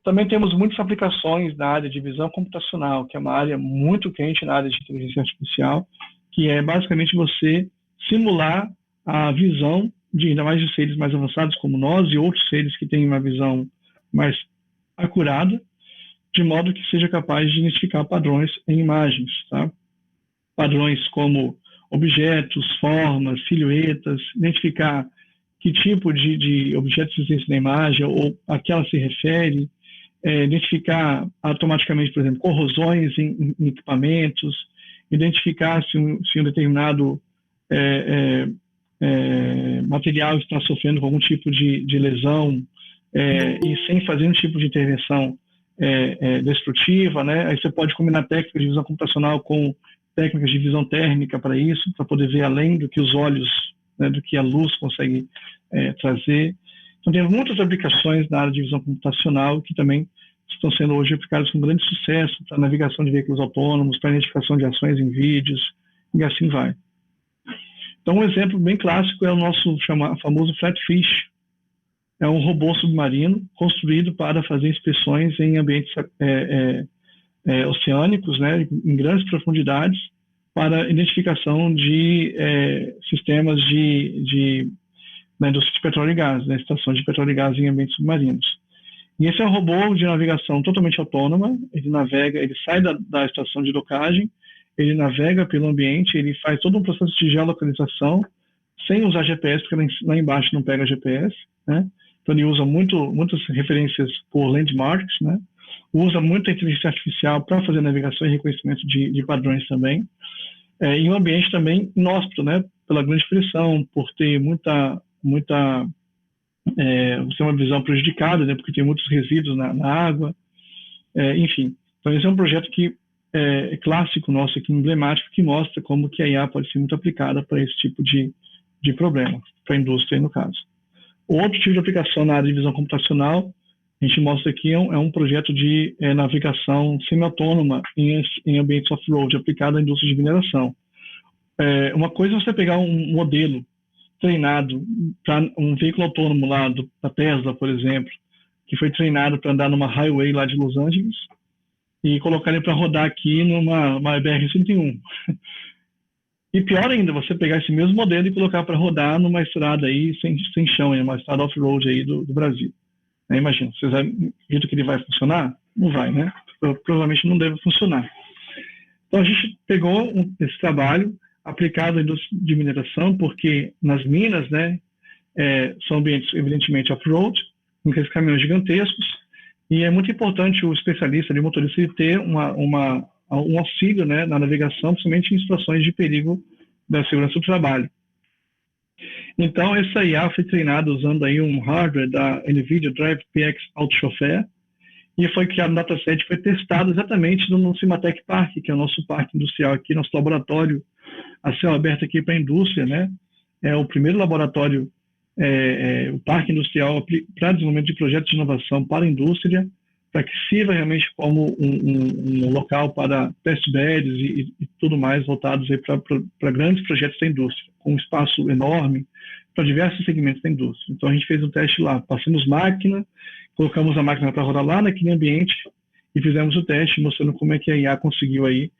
Também temos muitas aplicações na área de visão computacional, que é uma área muito quente na área de inteligência artificial, que é basicamente você simular a visão ainda mais de seres mais avançados como nós e outros seres que têm uma visão mais acurada, de modo que seja capaz de identificar padrões em imagens, tá? Padrões como objetos, formas, silhuetas, identificar que tipo de objetos existem na imagem ou a que ela se refere, identificar automaticamente, por exemplo, corrosões em equipamentos, identificar se um determinado material está sofrendo com algum tipo de lesão e sem fazer um tipo de intervenção destrutiva, né? Aí você pode combinar técnicas de visão computacional com técnicas de visão térmica para isso, para poder ver além do que os olhos, né, do que a luz consegue trazer. Então, tem muitas aplicações na área de visão computacional que também estão sendo hoje aplicadas com grande sucesso para navegação de veículos autônomos, para identificação de ações em vídeos, e assim vai. Então, um exemplo bem clássico é o nosso famoso Flatfish. É um robô submarino construído para fazer inspeções em ambientes oceânicos, né, em grandes profundidades, para identificação de sistemas na indústria de petróleo e gás, né, estações de petróleo e gás em ambientes submarinos. E esse é um robô de navegação totalmente autônoma, ele sai da estação de docagem, ele navega pelo ambiente, ele faz todo um processo de geolocalização, sem usar GPS, porque lá embaixo não pega GPS, né? Então ele usa muitas referências por landmarks, né? Usa muita inteligência artificial para fazer navegação e reconhecimento de padrões também. E um ambiente também inóspito, né? Pela grande pressão, por ter você uma visão prejudicada, né? Porque tem muitos resíduos na água. Enfim, então esse é um projeto que é clássico nosso aqui, emblemático, que mostra como que a IA pode ser muito aplicada para esse tipo de problema, para a indústria, no caso. Outro tipo de aplicação na área de visão computacional, a gente mostra aqui, é um projeto de navegação semi-autônoma em ambientes off-road, aplicado à indústria de mineração. Uma coisa é você pegar um modelo treinado para um veículo autônomo lá da Tesla, por exemplo, que foi treinado para andar numa highway lá de Los Angeles, e colocar ele para rodar aqui numa BR-101. E pior ainda, você pegar esse mesmo modelo e colocar para rodar numa estrada aí sem chão, uma estrada off-road aí do Brasil. Imagina, vocês acreditam que ele vai funcionar? Não vai, né? Provavelmente não deve funcionar. Então a gente pegou esse trabalho aplicado à indústria de mineração, porque nas minas, né, são ambientes evidentemente off-road, com aqueles caminhões gigantescos, e é muito importante o especialista, o motorista, ele ter um auxílio, né, na navegação, principalmente em situações de perigo da segurança do trabalho. Então, essa IA foi treinada usando aí um hardware da NVIDIA Drive PX Auto Chauffeur, e foi criado um dataset que foi testado exatamente no Cimatec Park, que é o nosso parque industrial aqui, nosso laboratório a céu aberto aqui para a indústria, né? É o primeiro laboratório, o parque industrial para desenvolvimento de projetos de inovação para a indústria, para que sirva realmente como um local para testbeds e tudo mais voltados para grandes projetos da indústria, com um espaço enorme para diversos segmentos da indústria. Então a gente fez um teste lá, passamos máquina, colocamos a máquina para rodar lá naquele ambiente e fizemos o teste mostrando como é que a IA conseguiu aí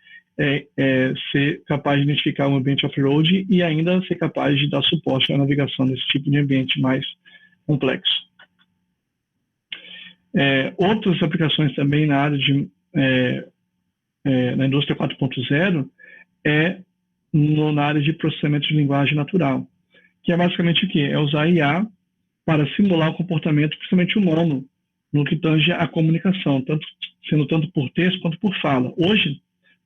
ser capaz de identificar um ambiente off-road e ainda ser capaz de dar suporte à navegação nesse tipo de ambiente mais complexo. Outras aplicações também na área na indústria 4.0 na área de processamento de linguagem natural, que é basicamente o quê? É usar IA para simular o comportamento, principalmente humano, no que tange à comunicação, sendo tanto por texto quanto por fala. Hoje,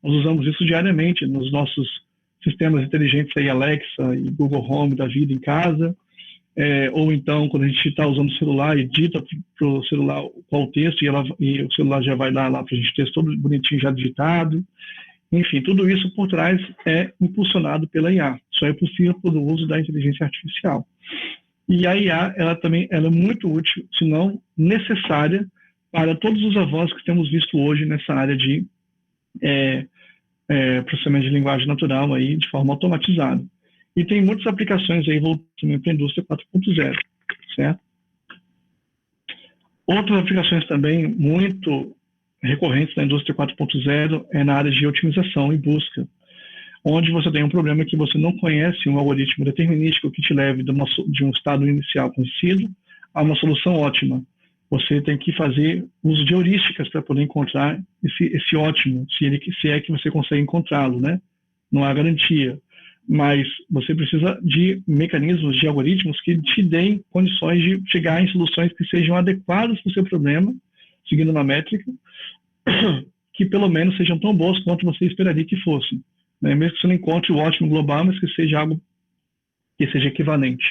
nós usamos isso diariamente nos nossos sistemas inteligentes, aí, Alexa e Google Home da vida em casa, ou então, quando a gente está usando o celular e dita para o celular qual o texto e o celular já vai lá para a gente ter todo bonitinho já digitado. Enfim, tudo isso por trás é impulsionado pela IA. Só é possível pelo uso da inteligência artificial. E a IA, ela é muito útil, se não necessária, para todos os avanços que temos visto hoje nessa área de processamento de linguagem natural aí, de forma automatizada. E tem muitas aplicações aí voltando para a indústria 4.0, certo? Outras aplicações também muito recorrentes na indústria 4.0 é na área de otimização e busca, onde você tem um problema que você não conhece um algoritmo determinístico que te leve de um estado inicial conhecido a uma solução ótima. Você tem que fazer uso de heurísticas para poder encontrar esse ótimo, se é que você consegue encontrá-lo, né? Não há garantia. Mas você precisa de mecanismos, de algoritmos que te deem condições de chegar em soluções que sejam adequadas para o seu problema, seguindo uma métrica, que pelo menos sejam tão boas quanto você esperaria que fossem. Né? Mesmo que você não encontre o ótimo global, mas que seja algo que seja equivalente.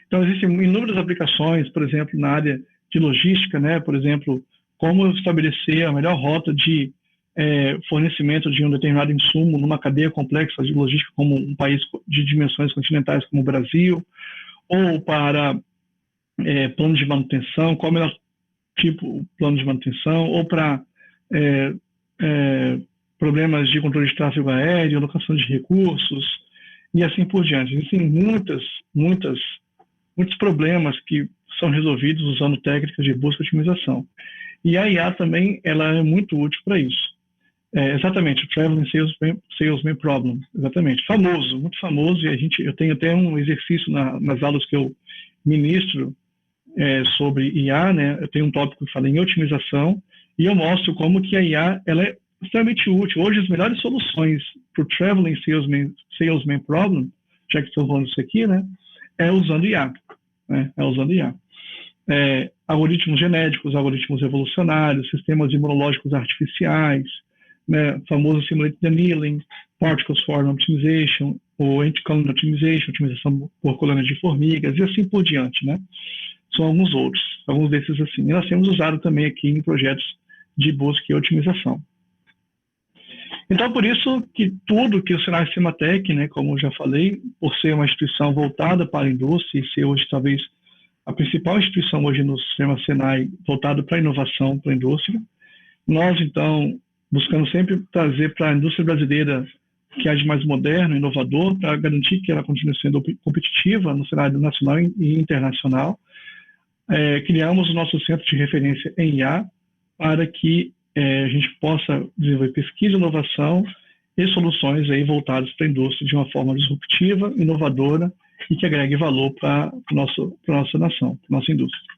Então, existem inúmeras aplicações, por exemplo, na área de logística, né? Por exemplo, como estabelecer a melhor rota de fornecimento de um determinado insumo numa cadeia complexa de logística como um país de dimensões continentais como o Brasil, ou para plano de manutenção, qual é o melhor tipo plano de manutenção, ou para problemas de controle de tráfego aéreo, alocação de recursos, e assim por diante. Existem muitos problemas que são resolvidos usando técnicas de busca e otimização. E a IA também ela é muito útil para isso. Exatamente, o Traveling Salesman Problem, exatamente, famoso, muito famoso, e eu tenho até um exercício nas aulas que eu ministro sobre IA, né? Eu tenho um tópico que fala em otimização, e eu mostro como que a IA ela é extremamente útil. Hoje, as melhores soluções para o Traveling Salesman Problem, já que estou falando isso aqui, né? É usando IA. Né? Algoritmos genéticos, algoritmos evolucionários, sistemas imunológicos artificiais, né, famoso Simulated Annealing, Particle Swarm Optimization, ou Anti-Colony Optimization, otimização por colônia de formigas, e assim por diante, né? São alguns desses assim. E nós temos usado também aqui em projetos de busca e otimização. Então, por isso que tudo que o Senai Cimatec, né, como eu já falei, por ser uma instituição voltada para a indústria e ser hoje talvez a principal instituição hoje no sistema Senai voltado para a inovação, para a indústria, nós, então, buscando sempre trazer para a indústria brasileira que é de mais moderno, inovador, para garantir que ela continue sendo competitiva no cenário nacional e internacional. Criamos o nosso centro de referência em IA para que a gente possa desenvolver pesquisa, inovação e soluções aí voltadas para a indústria de uma forma disruptiva, inovadora e que agregue valor para a nossa nação, para a nossa indústria.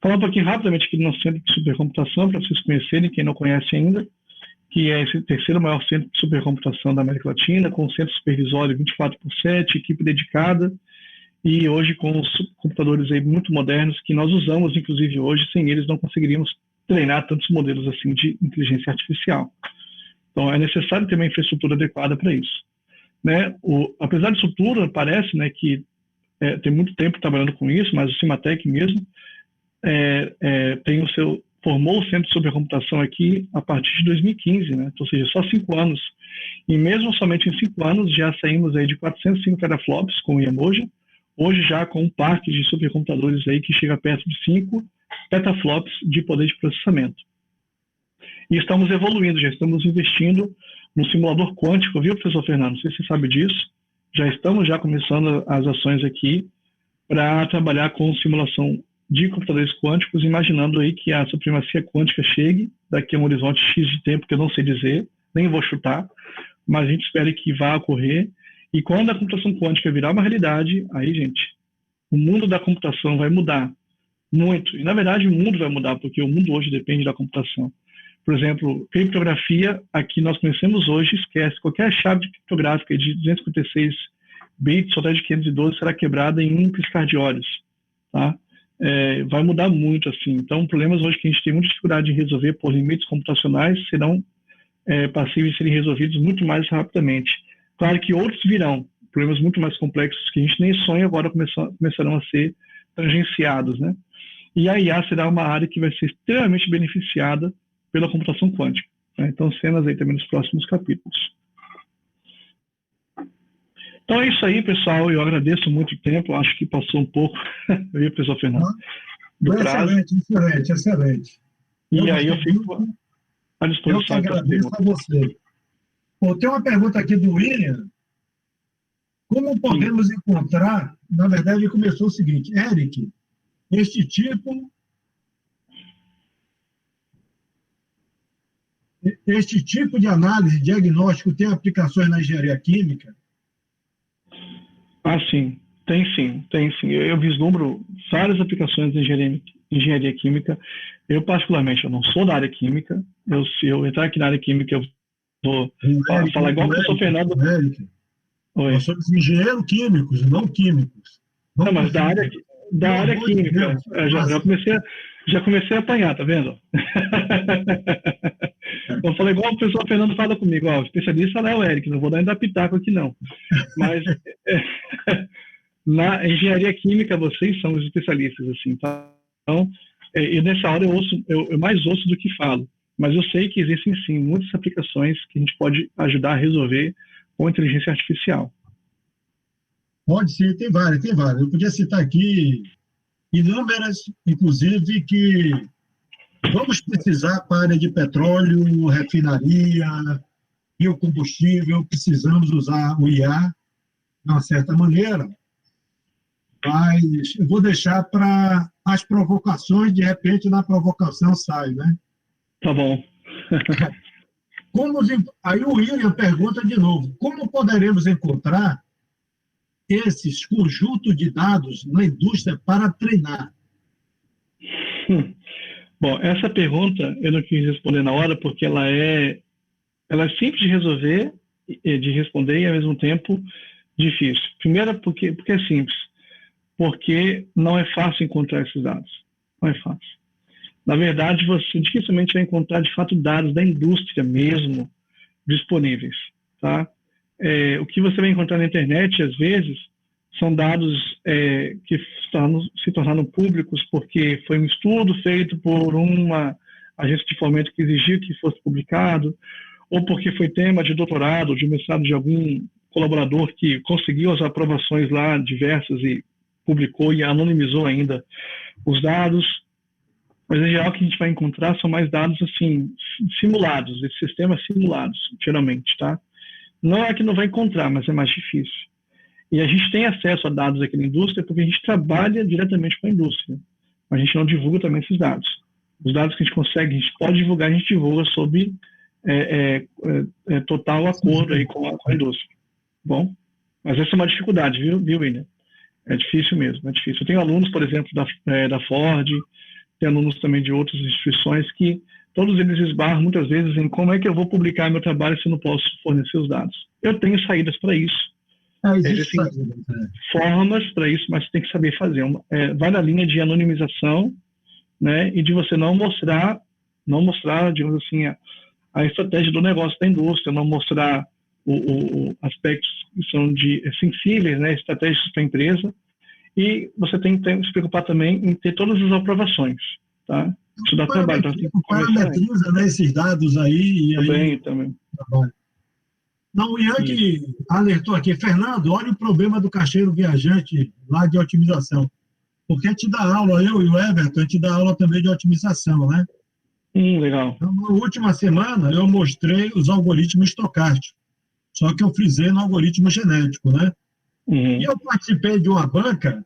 Falar um pouquinho rapidamente aqui do nosso centro de supercomputação, para vocês conhecerem, quem não conhece ainda, que é esse terceiro maior centro de supercomputação da América Latina, com centro supervisório 24/7, equipe dedicada, e hoje com os computadores aí muito modernos, que nós usamos, inclusive hoje, sem eles não conseguiríamos treinar tantos modelos assim de inteligência artificial. Então, é necessário ter uma infraestrutura adequada para isso. Né? Apesar disso tudo, parece, né, que tem muito tempo trabalhando com isso, mas o Cimatec mesmo formou o centro de supercomputação aqui a partir de 2015, né? Ou seja, só 5 anos. E mesmo somente em 5 anos já saímos aí de 405 teraflops com o Iamoja, hoje já com um parque de supercomputadores aí que chega perto de 5 petaflops de poder de processamento. E estamos evoluindo, já estamos investindo no simulador quântico, viu, professor Fernando? Não sei se você sabe disso. Já estamos começando as ações aqui para trabalhar com simulação de computadores quânticos, imaginando aí que a supremacia quântica chegue daqui a um horizonte X de tempo que eu não sei dizer, nem vou chutar, mas a gente espera que vá ocorrer. E quando a computação quântica virar uma realidade, aí, gente, o mundo da computação vai mudar muito. E, na verdade, o mundo vai mudar, porque o mundo hoje depende da computação. Por exemplo, criptografia, aqui nós conhecemos hoje, esquece. Qualquer chave criptográfica de 256 bits ou até de 512 será quebrada em um piscar de olhos, tá? Vai mudar muito, assim. Então, problemas hoje que a gente tem muita dificuldade de resolver por limites computacionais serão passíveis de serem resolvidos muito mais rapidamente. Claro que outros virão, problemas muito mais complexos que a gente nem sonha agora começarão a ser tangenciados, né? E a IA será uma área que vai ser extremamente beneficiada pela computação quântica. Né? Então, cenas aí também nos próximos capítulos. Então é isso aí, pessoal. Eu agradeço muito o tempo. Acho que passou um pouco, viu, professor Fernando? Foi excelente, excelente. E aí eu fico à disposição. Eu que agradeço a você. Bom, tem uma pergunta aqui do William. Como podemos encontrar, na verdade ele começou o seguinte, Eric, este tipo de análise, diagnóstico tem aplicações na engenharia química? Ah, sim. Tem sim. Eu vislumbro várias aplicações de engenharia química. Eu, particularmente, eu não sou da área química. Se eu entrar aqui na área química, eu vou falar igual o professor Fernando. Nós somos engenheiros químicos, não químicos. Não, mas da área química. Já comecei a apanhar, tá vendo? Eu falei igual o professor Fernando fala comigo, ó, o especialista lá é o Eric, não vou dar ainda pitaco aqui não. Mas na engenharia química vocês são os especialistas, assim, tá? Então, e nessa hora eu mais ouço do que falo. Mas eu sei que existem sim muitas aplicações que a gente pode ajudar a resolver com inteligência artificial. Pode ser, tem várias. Eu podia citar aqui inúmeras, inclusive, que vamos precisar para a área de petróleo, refinaria, biocombustível, precisamos usar o IA de uma certa maneira, mas eu vou deixar para as provocações, de repente na provocação sai, né? Tá bom. Aí o William pergunta de novo, como poderemos encontrar esses conjuntos de dados na indústria para treinar? Bom, essa pergunta eu não quis responder na hora porque ela é simples de resolver, de responder e ao mesmo tempo difícil. Primeiro porque é simples, porque não é fácil encontrar esses dados. Não é fácil. Na verdade, você dificilmente vai encontrar de fato dados da indústria mesmo disponíveis, tá? O que você vai encontrar na internet, às vezes, são dados que se tornaram públicos porque foi um estudo feito por uma agência de fomento que exigiu que fosse publicado, ou porque foi tema de doutorado, de mestrado de algum colaborador que conseguiu as aprovações lá diversas e publicou e anonimizou ainda os dados. Mas, em geral, o que a gente vai encontrar são mais dados assim, simulados, esses sistemas simulados, geralmente, tá? Não é que não vai encontrar, mas é mais difícil. E a gente tem acesso a dados aqui na indústria porque a gente trabalha diretamente com a indústria. Mas a gente não divulga também esses dados. Os dados que a gente consegue, a gente pode divulgar, a gente divulga sob total acordo aí com a indústria. Bom, mas essa é uma dificuldade, viu, William? É difícil mesmo, é difícil. Eu tenho alunos, por exemplo, da Ford, tem alunos também de outras instituições que todos eles esbarram muitas vezes em como é que eu vou publicar meu trabalho se eu não posso fornecer os dados. Eu tenho saídas para isso. Existem formas para isso, mas você tem que saber fazer. Vai na linha de anonimização, né, e de você não mostrar, digamos assim, a estratégia do negócio da indústria, não mostrar aspectos que são sensíveis, né, estratégicos para a empresa. E você tem que se preocupar também em ter todas as aprovações, tá? Isso dá trabalho. Então, parametriza, né, esses dados aí. Também. Trabalho. Não, o Ian que alertou aqui, Fernando, olha o problema do caixeiro viajante lá de otimização. Porque a gente dá aula, eu e o Everton, a gente dá aula também de otimização, né? Legal. Então, na última semana, eu mostrei os algoritmos estocásticos, só que eu frisei no algoritmo genético, né? E eu participei de uma banca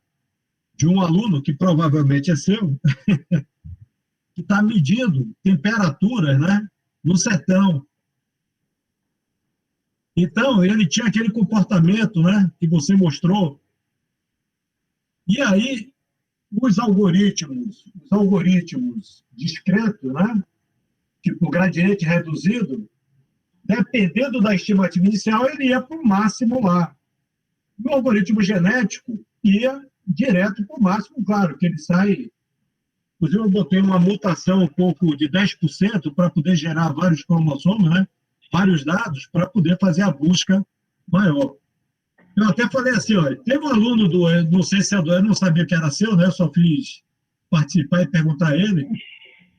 de um aluno, que provavelmente é seu, que está medindo temperaturas, né, no sertão. Então, ele tinha aquele comportamento, né, que você mostrou. E aí, os algoritmos discretos, né, tipo gradiente reduzido, dependendo da estimativa inicial, ele ia para o máximo lá. O algoritmo genético ia direto para o máximo, claro, que ele sai. Inclusive, eu botei uma mutação um pouco de 10% para poder gerar vários cromossomos, né? Vários dados, para poder fazer a busca maior. Eu até falei assim, olha, teve um aluno não sei se é do, eu não sabia que era seu, né? Eu só fiz participar e perguntar a ele.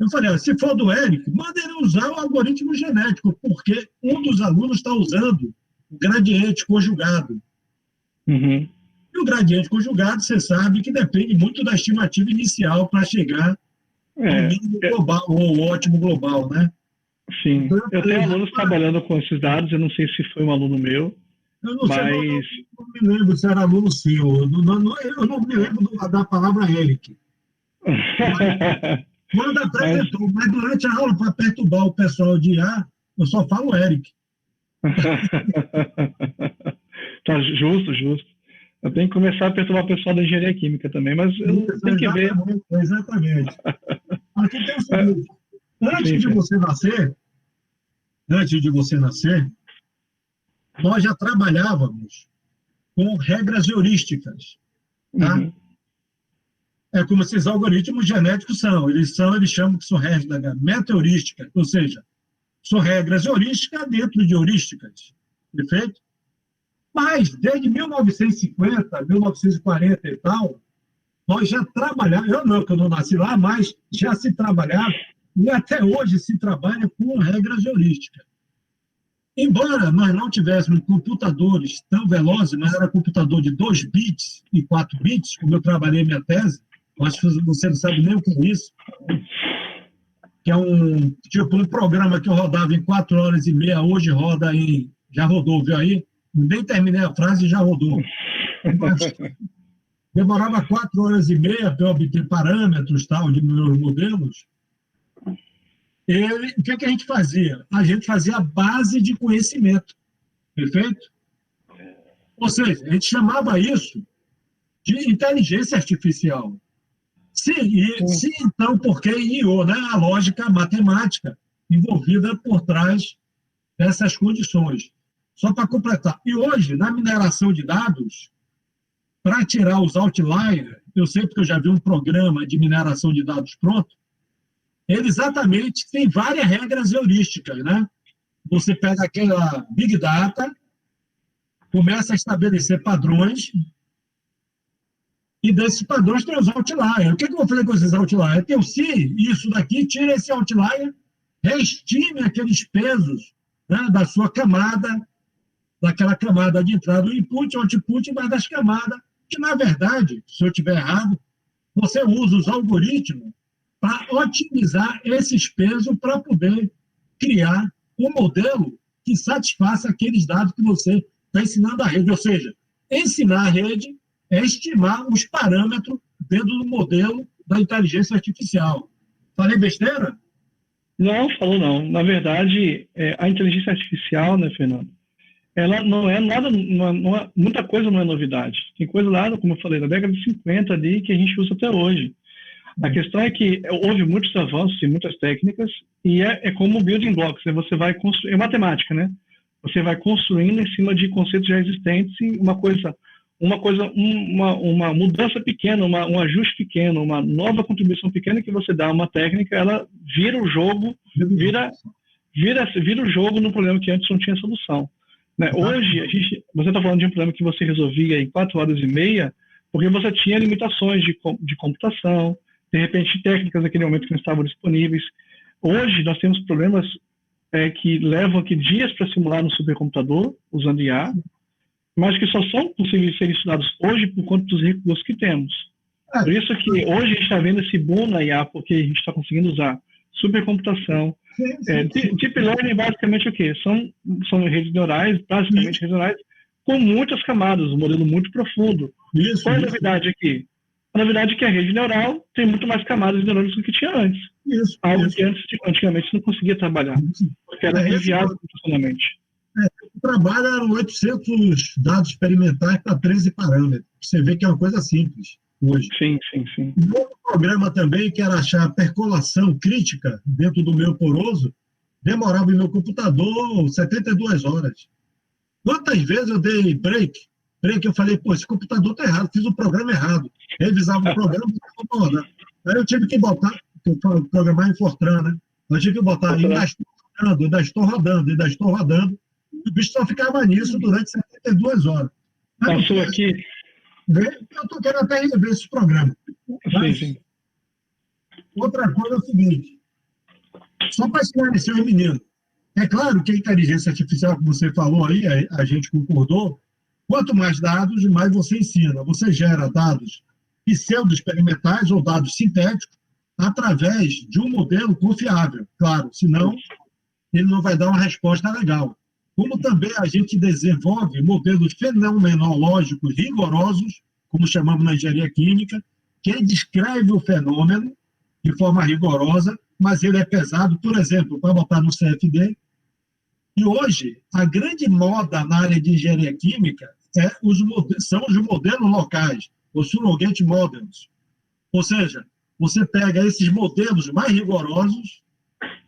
Eu falei, se for do Eric, manda ele usar o algoritmo genético, porque um dos alunos está usando o gradiente conjugado. Uhum. E o gradiente conjugado, você sabe que depende muito da estimativa inicial para chegar ao mínimo global, ou ao ótimo global, né? Sim. Então, eu tenho alunos trabalhando com esses dados, eu não sei se foi um aluno meu, eu não mas... sei, não me lembro se era aluno seu, eu não me lembro da palavra Eric. Quando apresentou, mas durante a aula, para perturbar o pessoal de IA, eu só falo Eric. Tá, justo. Eu tenho que começar a perturbar o pessoal da engenharia química também, mas eu tenho que ver. Exatamente. Aqui tem o seguinte, antes de você nascer, nós já trabalhávamos com regras heurísticas, tá? Uhum. É como esses algoritmos genéticos são. Eles chamam que são regras meta-heurísticas, ou seja, são regras heurísticas dentro de heurísticas, perfeito? Mas, desde 1950, 1940 e tal, nós já trabalhamos, eu não, que eu não nasci lá, mas já se trabalhava, e até hoje se trabalha com regras heurísticas. Embora nós não tivéssemos computadores tão velozes, mas era computador de 2 bits e 4 bits, como eu trabalhei minha tese, eu acho que você não sabe nem o que é isso, que é um programa que eu rodava em 4 horas e meia, hoje roda em... Já rodou, viu aí? Nem terminei a frase e já rodou. Mas demorava 4 horas e meia para eu obter parâmetros tal, de meus modelos. E o que a gente fazia? A gente fazia a base de conhecimento, perfeito? Ou seja, a gente chamava isso de inteligência artificial. Se então, porque IO, né? A lógica matemática envolvida por trás dessas condições. Só para completar. E hoje, na mineração de dados, para tirar os outliers, eu sei porque eu já vi um programa de mineração de dados pronto, ele exatamente tem várias regras heurísticas, né? Você pega aquela Big Data, começa a estabelecer padrões, e desses padrões tem os outliers. O que eu vou fazer com esses outliers? Tem o se isso daqui, tira esse outlier, reestime aqueles pesos, né, da sua camada, daquela camada de entrada do input, output, mas das camadas, que, na verdade, se eu estiver errado, você usa os algoritmos para otimizar esses pesos para poder criar um modelo que satisfaça aqueles dados que você está ensinando à rede. Ou seja, ensinar a rede é estimar os parâmetros dentro do modelo da inteligência artificial. Falei besteira? Não, falou não. Na verdade, a inteligência artificial, né, Fernando, ela não é nada, muita coisa não é novidade. Tem coisa lá, como eu falei, da década de 50 ali que a gente usa até hoje. A questão é que houve muitos avanços e muitas técnicas, e é como building blocks, né? Você vai construir, é matemática, né? Você vai construindo em cima de conceitos já existentes e uma mudança pequena, um ajuste pequeno, uma nova contribuição pequena que você dá a uma técnica, ela vira o jogo, vira o jogo no problema que antes não tinha solução. Né? Hoje, você está falando de um problema que você resolvia em 4 horas e meia, porque você tinha limitações de computação, de repente técnicas naquele momento que não estavam disponíveis. Hoje, nós temos problemas que levam aqui dias para simular no supercomputador, usando IA, mas que só são possíveis de serem estudados hoje por conta dos recursos que temos. Por isso que hoje a gente está vendo esse boom na IA, porque a gente está conseguindo usar supercomputação. Deep Learning, basicamente, o quê? São redes neurais, basicamente redes neurais, com muitas camadas, um modelo muito profundo. Qual é a novidade aqui? A novidade é que a rede neural tem muito mais camadas de neurônios do que tinha antes. Algo que antigamente não conseguia trabalhar, porque era inviável computacionalmente. O trabalho eram 800 dados experimentais para 13 parâmetros. Você vê que é uma coisa simples hoje. Sim. Um outro programa também, que era achar a percolação crítica dentro do meu poroso, demorava em meu computador 72 horas. Quantas vezes eu dei break, eu falei, esse computador está errado, fiz o programa errado. Revisava o programa e estava rodando. Aí eu tive que botar, programar em Fortran, né? Eu tive que botar, ainda estou rodando. O bicho só ficava nisso durante 72 horas. Passou aqui. Eu estou querendo até rever esse programa. Mas, sim. outra coisa é o seguinte, Só para esclarecer os meninos. É claro que a inteligência artificial, como você falou aí, a gente concordou, quanto mais dados, mais você ensina. Você gera dados pseudo-experimentais ou dados sintéticos através de um modelo confiável, claro, senão ele não vai dar uma resposta legal. Como também a gente desenvolve modelos fenomenológicos rigorosos, como chamamos na engenharia química, que descreve o fenômeno de forma rigorosa, mas ele é pesado, por exemplo, para botar no CFD. E hoje, a grande moda na área de engenharia química são os modelos locais, os surrogate models. Ou seja, você pega esses modelos mais rigorosos,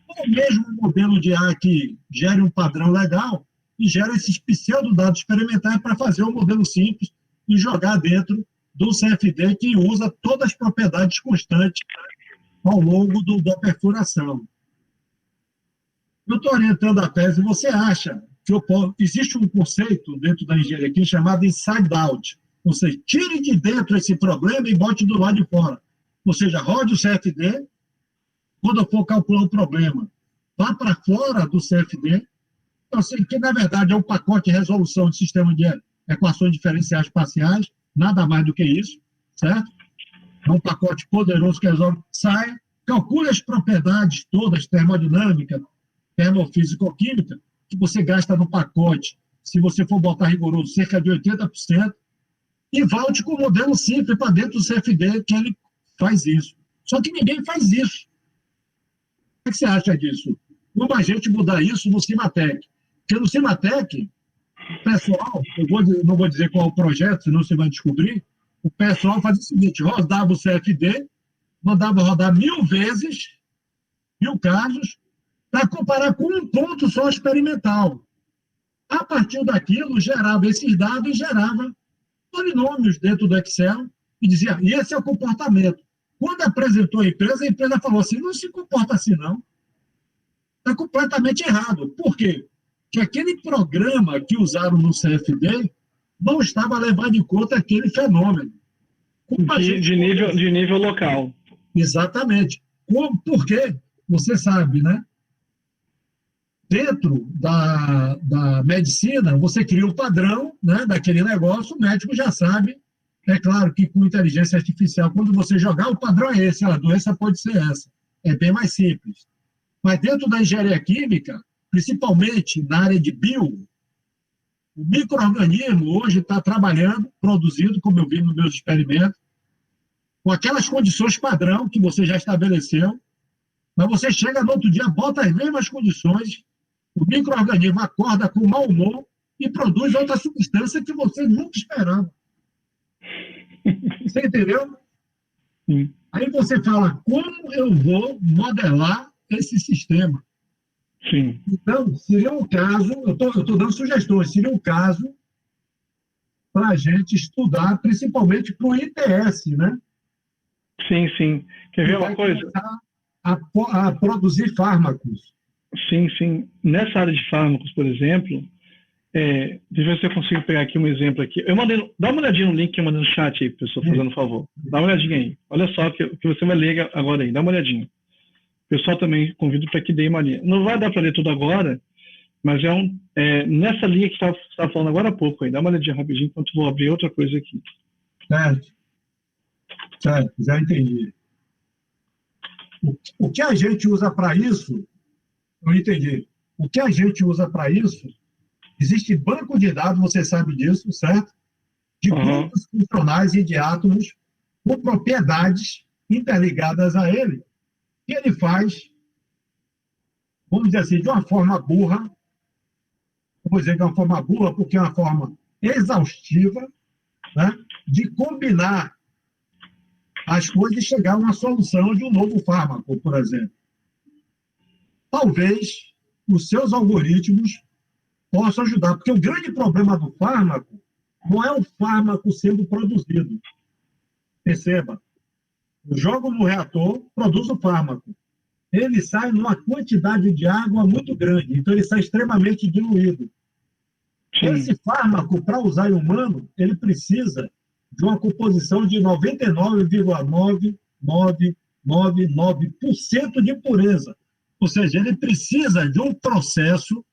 ou mesmo um modelo de A que gere um padrão legal, e gera esses pseudo-dados experimentais para fazer um modelo simples e jogar dentro do CFD que usa todas as propriedades constantes ao longo da perfuração. Eu estou orientando a tese, você acha que existe um conceito dentro da engenharia aqui chamado inside out, ou seja, tire de dentro esse problema e bote do lado de fora. Ou seja, rode o CFD, quando eu for calcular o problema, vá para fora do CFD, eu sei que, na verdade, é um pacote de resolução de sistema de equações diferenciais parciais, nada mais do que isso, certo? É um pacote poderoso que resolve, sai, calcule as propriedades todas, termodinâmica, termofísico-química, que você gasta no pacote, se você for botar rigoroso, cerca de 80%, e volte com o modelo simples para dentro do CFD, que ele faz isso. Só que ninguém faz isso. O que você acha disso? Como a gente mudar isso no Cimatec? Porque no Cimatec, o pessoal, não vou dizer qual é o projeto, senão você vai descobrir, o pessoal faz o seguinte, rodava o CFD, mandava rodar 1000 vezes, 1000 casos, para comparar com um ponto só experimental. A partir daquilo, gerava esses dados e gerava polinômios dentro do Excel e dizia, e esse é o comportamento. Quando apresentou a empresa falou assim, não se comporta assim, não. Está completamente errado. Por quê? Porque aquele programa que usaram no CFD não estava levando em conta aquele fenômeno. De nível local. Exatamente. Por quê? Você sabe, né? Dentro da medicina, você cria um padrão, né, daquele negócio, o médico já sabe. É claro que com inteligência artificial, quando você jogar, o padrão é esse, a doença pode ser essa. É bem mais simples. Mas dentro da engenharia química, principalmente na área de bio, o micro-organismo hoje está trabalhando, produzindo, como eu vi nos meus experimentos, com aquelas condições padrão que você já estabeleceu, mas você chega no outro dia, bota as mesmas condições, o micro-organismo acorda com mau humor e produz outra substância que você nunca esperava. Você entendeu? Sim. Aí você fala, como eu vou modelar esse sistema? Sim. Então, seria um caso, eu estou dando sugestões, seria um caso para a gente estudar, principalmente para o ITS, né? Sim, sim. Quer ver uma coisa? A produzir fármacos. Sim, sim. Nessa área de fármacos, por exemplo, deixa eu ver se eu consigo pegar aqui um exemplo aqui. Dá uma olhadinha no link que eu mandei no chat aí, pessoal, fazendo um favor. Dá uma olhadinha aí. Olha só o que você vai ler agora aí. Dá uma olhadinha. O pessoal também convido para que dê uma linha. Não vai dar para ler tudo agora, mas nessa linha que você estava falando agora há pouco aí. Dá uma olhadinha rapidinho enquanto vou abrir outra coisa aqui. Certo, já entendi. O que a gente usa para isso, eu entendi. O que a gente usa para isso, existe banco de dados, você sabe disso, certo? De grupos funcionais e de átomos com propriedades interligadas a ele, que ele faz, vamos dizer assim, de uma forma burra, vou dizer que é uma forma burra, porque é uma forma exaustiva, né, de combinar as coisas e chegar a uma solução de um novo fármaco, por exemplo. Talvez os seus algoritmos possam ajudar, porque o grande problema do fármaco não é o fármaco sendo produzido. Perceba, eu jogo no reator, produzo o fármaco. Ele sai numa quantidade de água muito grande, então ele sai extremamente diluído. Sim. Esse fármaco, para usar em humano, ele precisa de uma composição de 99,9999% de pureza. Ou seja, ele precisa de um processo.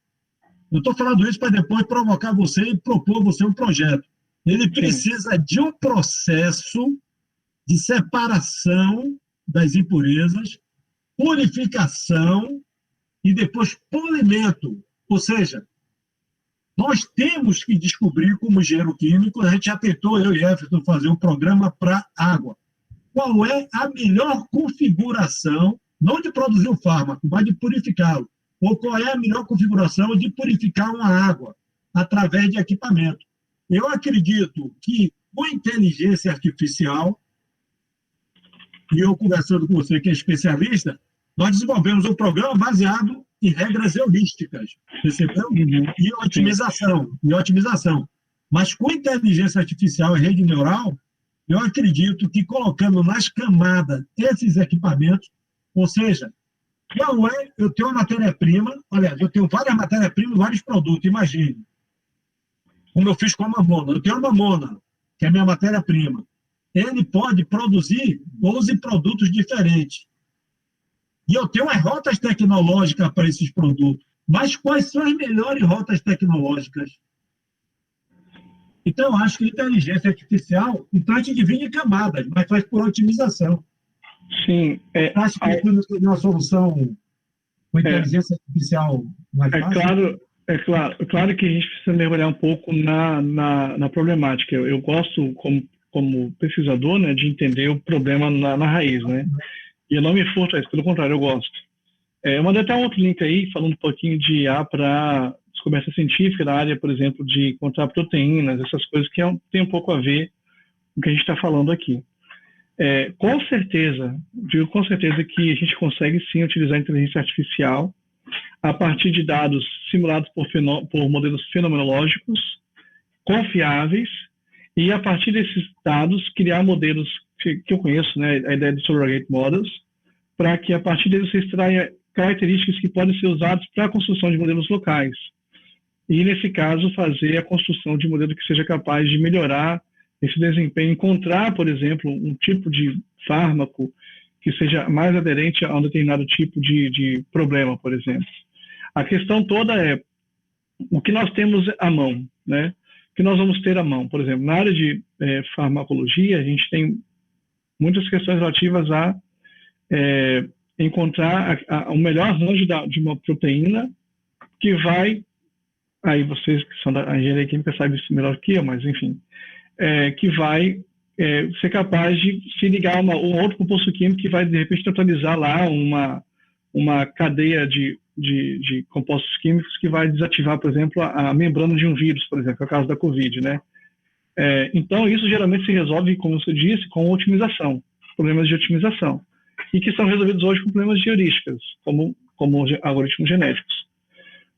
Eu estou falando isso para depois provocar você e propor você um projeto. Ele precisa de um processo de separação das impurezas, purificação e depois polimento. Ou seja, nós temos que descobrir, como engenheiro químico, a gente já tentou, eu e Jefferson, fazer um programa para água. Qual é a melhor configuração, não de produzir o fármaco, mas de purificá-lo? Ou qual é a melhor configuração de purificar uma água através de equipamento? Eu acredito que com inteligência artificial, e eu conversando com você que é especialista, nós desenvolvemos um programa baseado em regras heurísticas, percebeu? E otimização. Mas com inteligência artificial e rede neural, eu acredito que colocando nas camadas esses equipamentos, ou seja, não é, eu tenho uma matéria-prima, aliás, eu tenho várias matérias-primas, vários produtos, imagine. Como eu fiz com a mamona. Eu tenho a mamona, que é a minha matéria-prima. Ele pode produzir 12 produtos diferentes. E eu tenho as rotas tecnológicas para esses produtos. Mas quais são as melhores rotas tecnológicas? Então, eu acho que a inteligência artificial, então a gente divide em camadas, mas faz por otimização. Sim. Acho que isso é uma solução com inteligência artificial mais fácil? Claro que a gente precisa mergulhar um pouco na problemática. Eu gosto, como pesquisador, né, de entender o problema na raiz, né? E eu não me furto a isso, pelo contrário, eu gosto. Eu mandei até um outro link aí, falando um pouquinho de IA para descoberta científica da área, por exemplo, de encontrar proteínas, essas coisas que tem um pouco a ver com o que a gente está falando aqui. Com certeza que a gente consegue sim utilizar a inteligência artificial a partir de dados simulados por modelos fenomenológicos, confiáveis, e a partir desses dados criar modelos que eu conheço, né, a ideia de surrogate models, para que a partir deles você extraia características que podem ser usadas para a construção de modelos locais. E, nesse caso, fazer a construção de modelo que seja capaz de melhorar esse desempenho, encontrar, por exemplo, um tipo de fármaco que seja mais aderente a um determinado tipo de problema, por exemplo. A questão toda é o que nós temos à mão, né? O que nós vamos ter à mão. Por exemplo, na área de farmacologia, a gente tem muitas questões relativas a encontrar o melhor arranjo de uma proteína que vai, aí vocês que são da engenharia química sabem isso melhor que eu, mas enfim, que vai ser capaz de se ligar a um outro composto químico que vai, de repente, neutralizar lá uma cadeia de compostos químicos que vai desativar, por exemplo, a membrana de um vírus, por exemplo, é o caso da Covid, né? Então, isso geralmente se resolve, como você disse, com otimização, problemas de otimização, e que são resolvidos hoje com problemas de heurísticas, como algoritmos genéticos.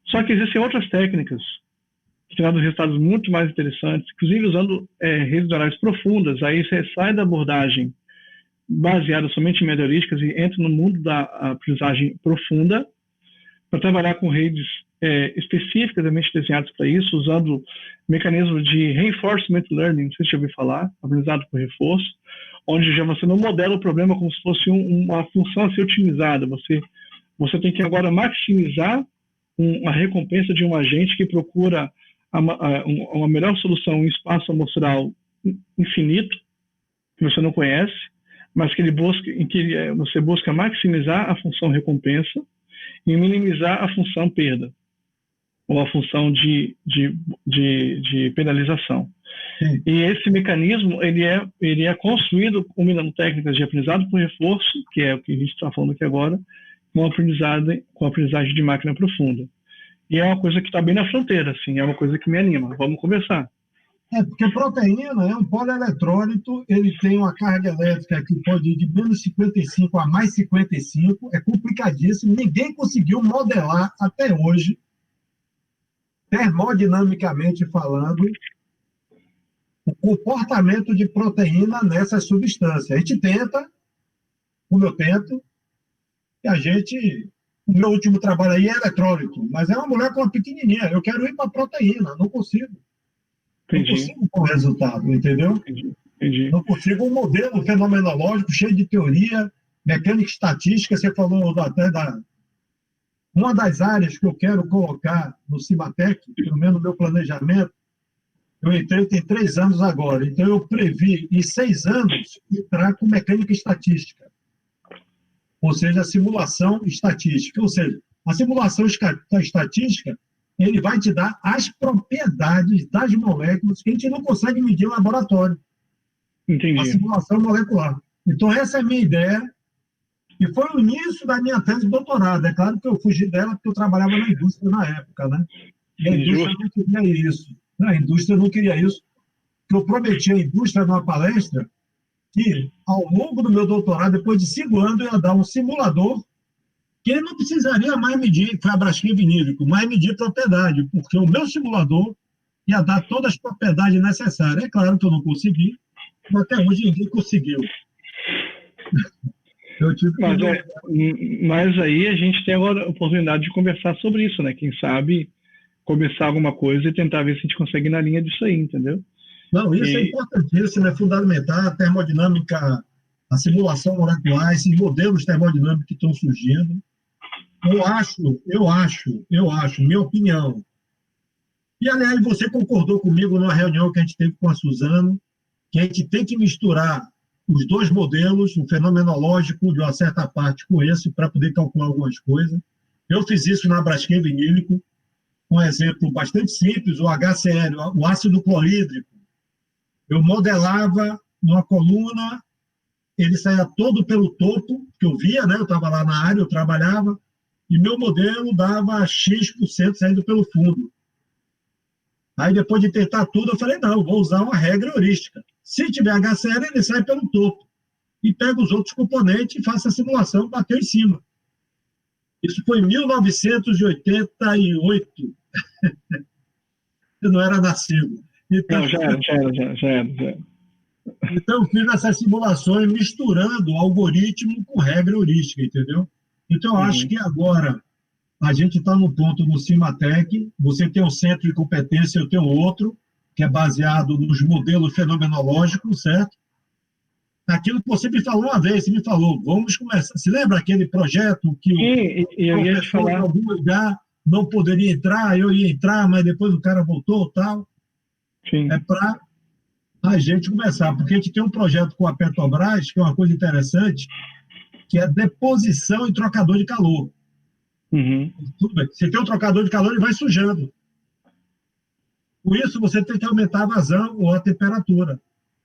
Só que existem outras técnicas que têm dado resultados muito mais interessantes, inclusive usando redes neurais profundas. Aí você sai da abordagem baseada somente em heurísticas e entra no mundo da aprendizagem profunda para trabalhar com redes especificamente desenhadas para isso, usando mecanismos de reinforcement learning, não sei se você já ouviu falar, aprendizado por reforço, onde já você não modela o problema como se fosse uma função a ser otimizada. Você tem que agora maximizar a recompensa de um agente que procura uma melhor solução em espaço amostral infinito, que você não conhece, mas que você busca maximizar a função recompensa e minimizar a função perda, ou a função de penalização. Sim. E esse mecanismo ele é construído combinando técnicas de aprendizado por reforço, que é o que a gente está falando aqui agora, com aprendizagem de máquina profunda. E é uma coisa que está bem na fronteira, assim, é uma coisa que me anima. Vamos conversar. Porque proteína é um polieletrólito, ele tem uma carga elétrica que pode ir de menos 55 a mais 55, é complicadíssimo, ninguém conseguiu modelar até hoje, termodinamicamente falando, o comportamento de proteína nessa substância. A gente tenta, como eu tento, e o meu último trabalho aí é eletrólito, mas é uma mulher com uma pequenininha, eu quero ir para a proteína, não consigo. Entendi. Não consigo com o resultado, entendeu? Entendi. Não consigo um modelo fenomenológico cheio de teoria, mecânica estatística, você falou até Uma das áreas que eu quero colocar no Cimatec, pelo menos no meu planejamento, eu entrei tem 3 anos agora, então eu previ em 6 anos entrar com mecânica estatística, ou seja, a simulação estatística. Ou seja, a simulação estatística, ele vai te dar as propriedades das moléculas que a gente não consegue medir em laboratório. Entendi. A simulação molecular. Então, essa é a minha ideia, e foi o início da minha tese de doutorado. É claro que eu fugi dela porque eu trabalhava na indústria na época, né? E a indústria não queria isso. A indústria não queria isso. Eu prometi à indústria numa palestra que, ao longo do meu doutorado, depois de 5 anos, eu ia dar um simulador que ele não precisaria mais medir, foi a Braskem vinílico, mais medir propriedade, porque o meu simulador ia dar todas as propriedades necessárias. É claro que eu não consegui, mas até hoje ninguém conseguiu. Eu tive que... mas aí a gente tem agora a oportunidade de conversar sobre isso, né? Quem sabe começar alguma coisa e tentar ver se a gente consegue ir na linha disso aí, entendeu? Não, isso é importantíssimo, é fundamental, a termodinâmica, a simulação molecular, esses modelos termodinâmicos que estão surgindo. Eu acho, minha opinião. E, aliás, você concordou comigo numa reunião que a gente teve com a Suzano, que a gente tem que misturar os 2 modelos, o fenomenológico de uma certa parte com esse, para poder calcular algumas coisas. Eu fiz isso na Braskem vinílico, um exemplo bastante simples, o HCl, o ácido clorídrico. Eu modelava numa coluna, ele saía todo pelo topo, que eu via, né? Eu estava lá na área, eu trabalhava, e meu modelo dava X% saindo pelo fundo. Aí, depois de tentar tudo, eu falei, não, eu vou usar uma regra heurística. Se tiver HCl, ele sai pelo topo. E pega os outros componentes e faça a simulação, bateu em cima. Isso foi em 1988. Eu não era nascido. Então, não, já era. Então, eu fiz essas simulações misturando algoritmo com regra heurística, entendeu? Então, eu acho que agora a gente está no ponto no Cimatec, você tem um centro de competência, eu tenho outro, que é baseado nos modelos fenomenológicos, certo? Aquilo que você me falou uma vez, você me falou, vamos começar. Se lembra aquele projeto que o professor de algum lugar não poderia entrar, eu ia entrar, mas depois o cara voltou e tal? Sim. É para a gente começar, porque a gente tem um projeto com a Petrobras, que é uma coisa interessante, que é deposição e trocador de calor. Tudo bem. Você tem um trocador de calor, ele vai sujando. Com isso, você tem que aumentar a vazão ou a temperatura.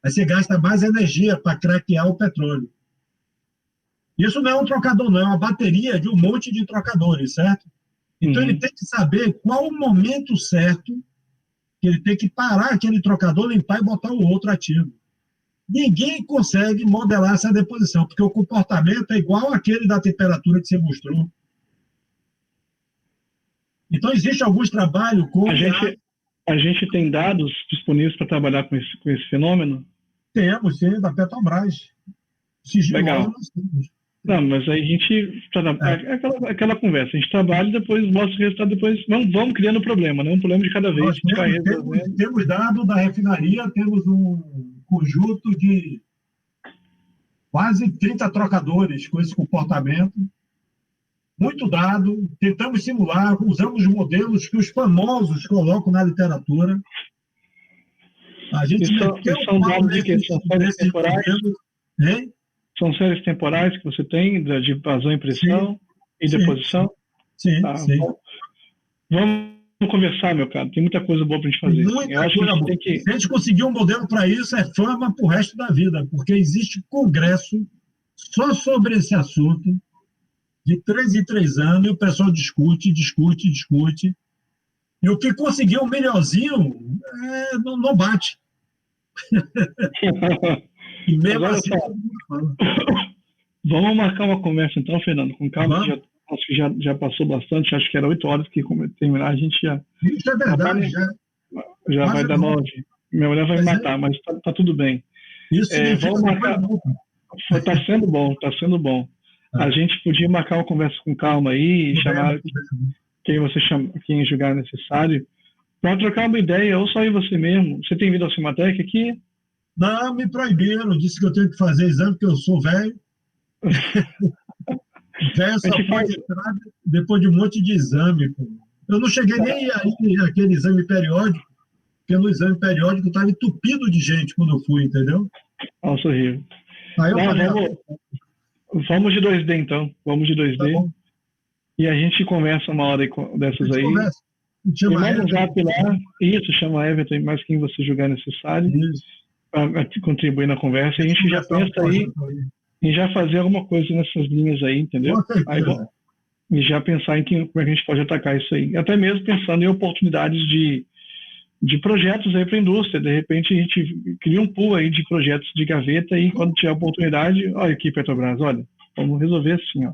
Aí você gasta mais energia para craquear o petróleo. Isso não é um trocador, não, é uma bateria de um monte de trocadores, certo? Então, ele tem que saber qual o momento certo que ele tem que parar aquele trocador, limpar e botar o outro ativo. Ninguém consegue modelar essa deposição, porque o comportamento é igual àquele da temperatura que você mostrou. Então, existe alguns trabalhos com... A gente tem dados disponíveis para trabalhar com esse fenômeno? Temos, sim, da Petrobras. Legal. Não, mas aí a gente... aquela conversa, a gente trabalha e depois mostra o resultado, depois vamos criando problema, né? Um problema de cada vez. Temos dados da refinaria, temos um conjunto de quase 30 trocadores com esse comportamento. Muito dado, tentamos simular, usamos modelos que os famosos colocam na literatura. A gente são dados de que são séries temporais? Hein? São séries temporais que você tem, de vazão e pressão e deposição? Sim. Vamos conversar, meu cara. Tem muita coisa boa para a gente fazer. Eu acho que a gente tem que... Se a gente conseguir um modelo para isso, é fama para o resto da vida, porque existe congresso só sobre esse assunto, de 3 em 3 anos, e o pessoal discute. E o que conseguiu o melhorzinho não bate. E mesmo agora, assim, vamos marcar uma conversa então, Fernando, com calma, que acho que já passou bastante, acho que era 8 horas que terminar, a gente já... Isso é verdade, já vai dar 9. Minha mulher vai me matar, mas tá tudo bem. Isso vamos marcar... Tá sendo bom. A gente podia marcar uma conversa com calma aí e chamar quem julgar necessário para trocar uma ideia, ou só ir você mesmo. Você tem vindo ao Cimatec aqui? Não, me proibiram, disse que eu tenho que fazer exame porque eu sou velho. Já só pode entrar depois de um monte de exame, pô. Eu não cheguei nem aí naquele exame periódico, porque no exame periódico eu estava entupido de gente quando eu fui, entendeu? Nossa, horrível. Aí eu Não, falei, vamos de 2D então. Vamos de 2D. tá bom. E a gente conversa uma hora dessas aí. Conversa. Me manda um zap lá. Isso, chama a Everton, mais quem você julgar necessário. Para contribuir na conversa. E a gente já pensa aí em já fazer alguma coisa nessas linhas aí, entendeu? Aí, e já pensar em como é que a gente pode atacar isso aí. Até mesmo pensando em oportunidades de projetos aí para a indústria. De repente a gente cria um pool aí de projetos de gaveta e quando tiver oportunidade, olha aqui, Petrobras, olha, vamos resolver assim, ó.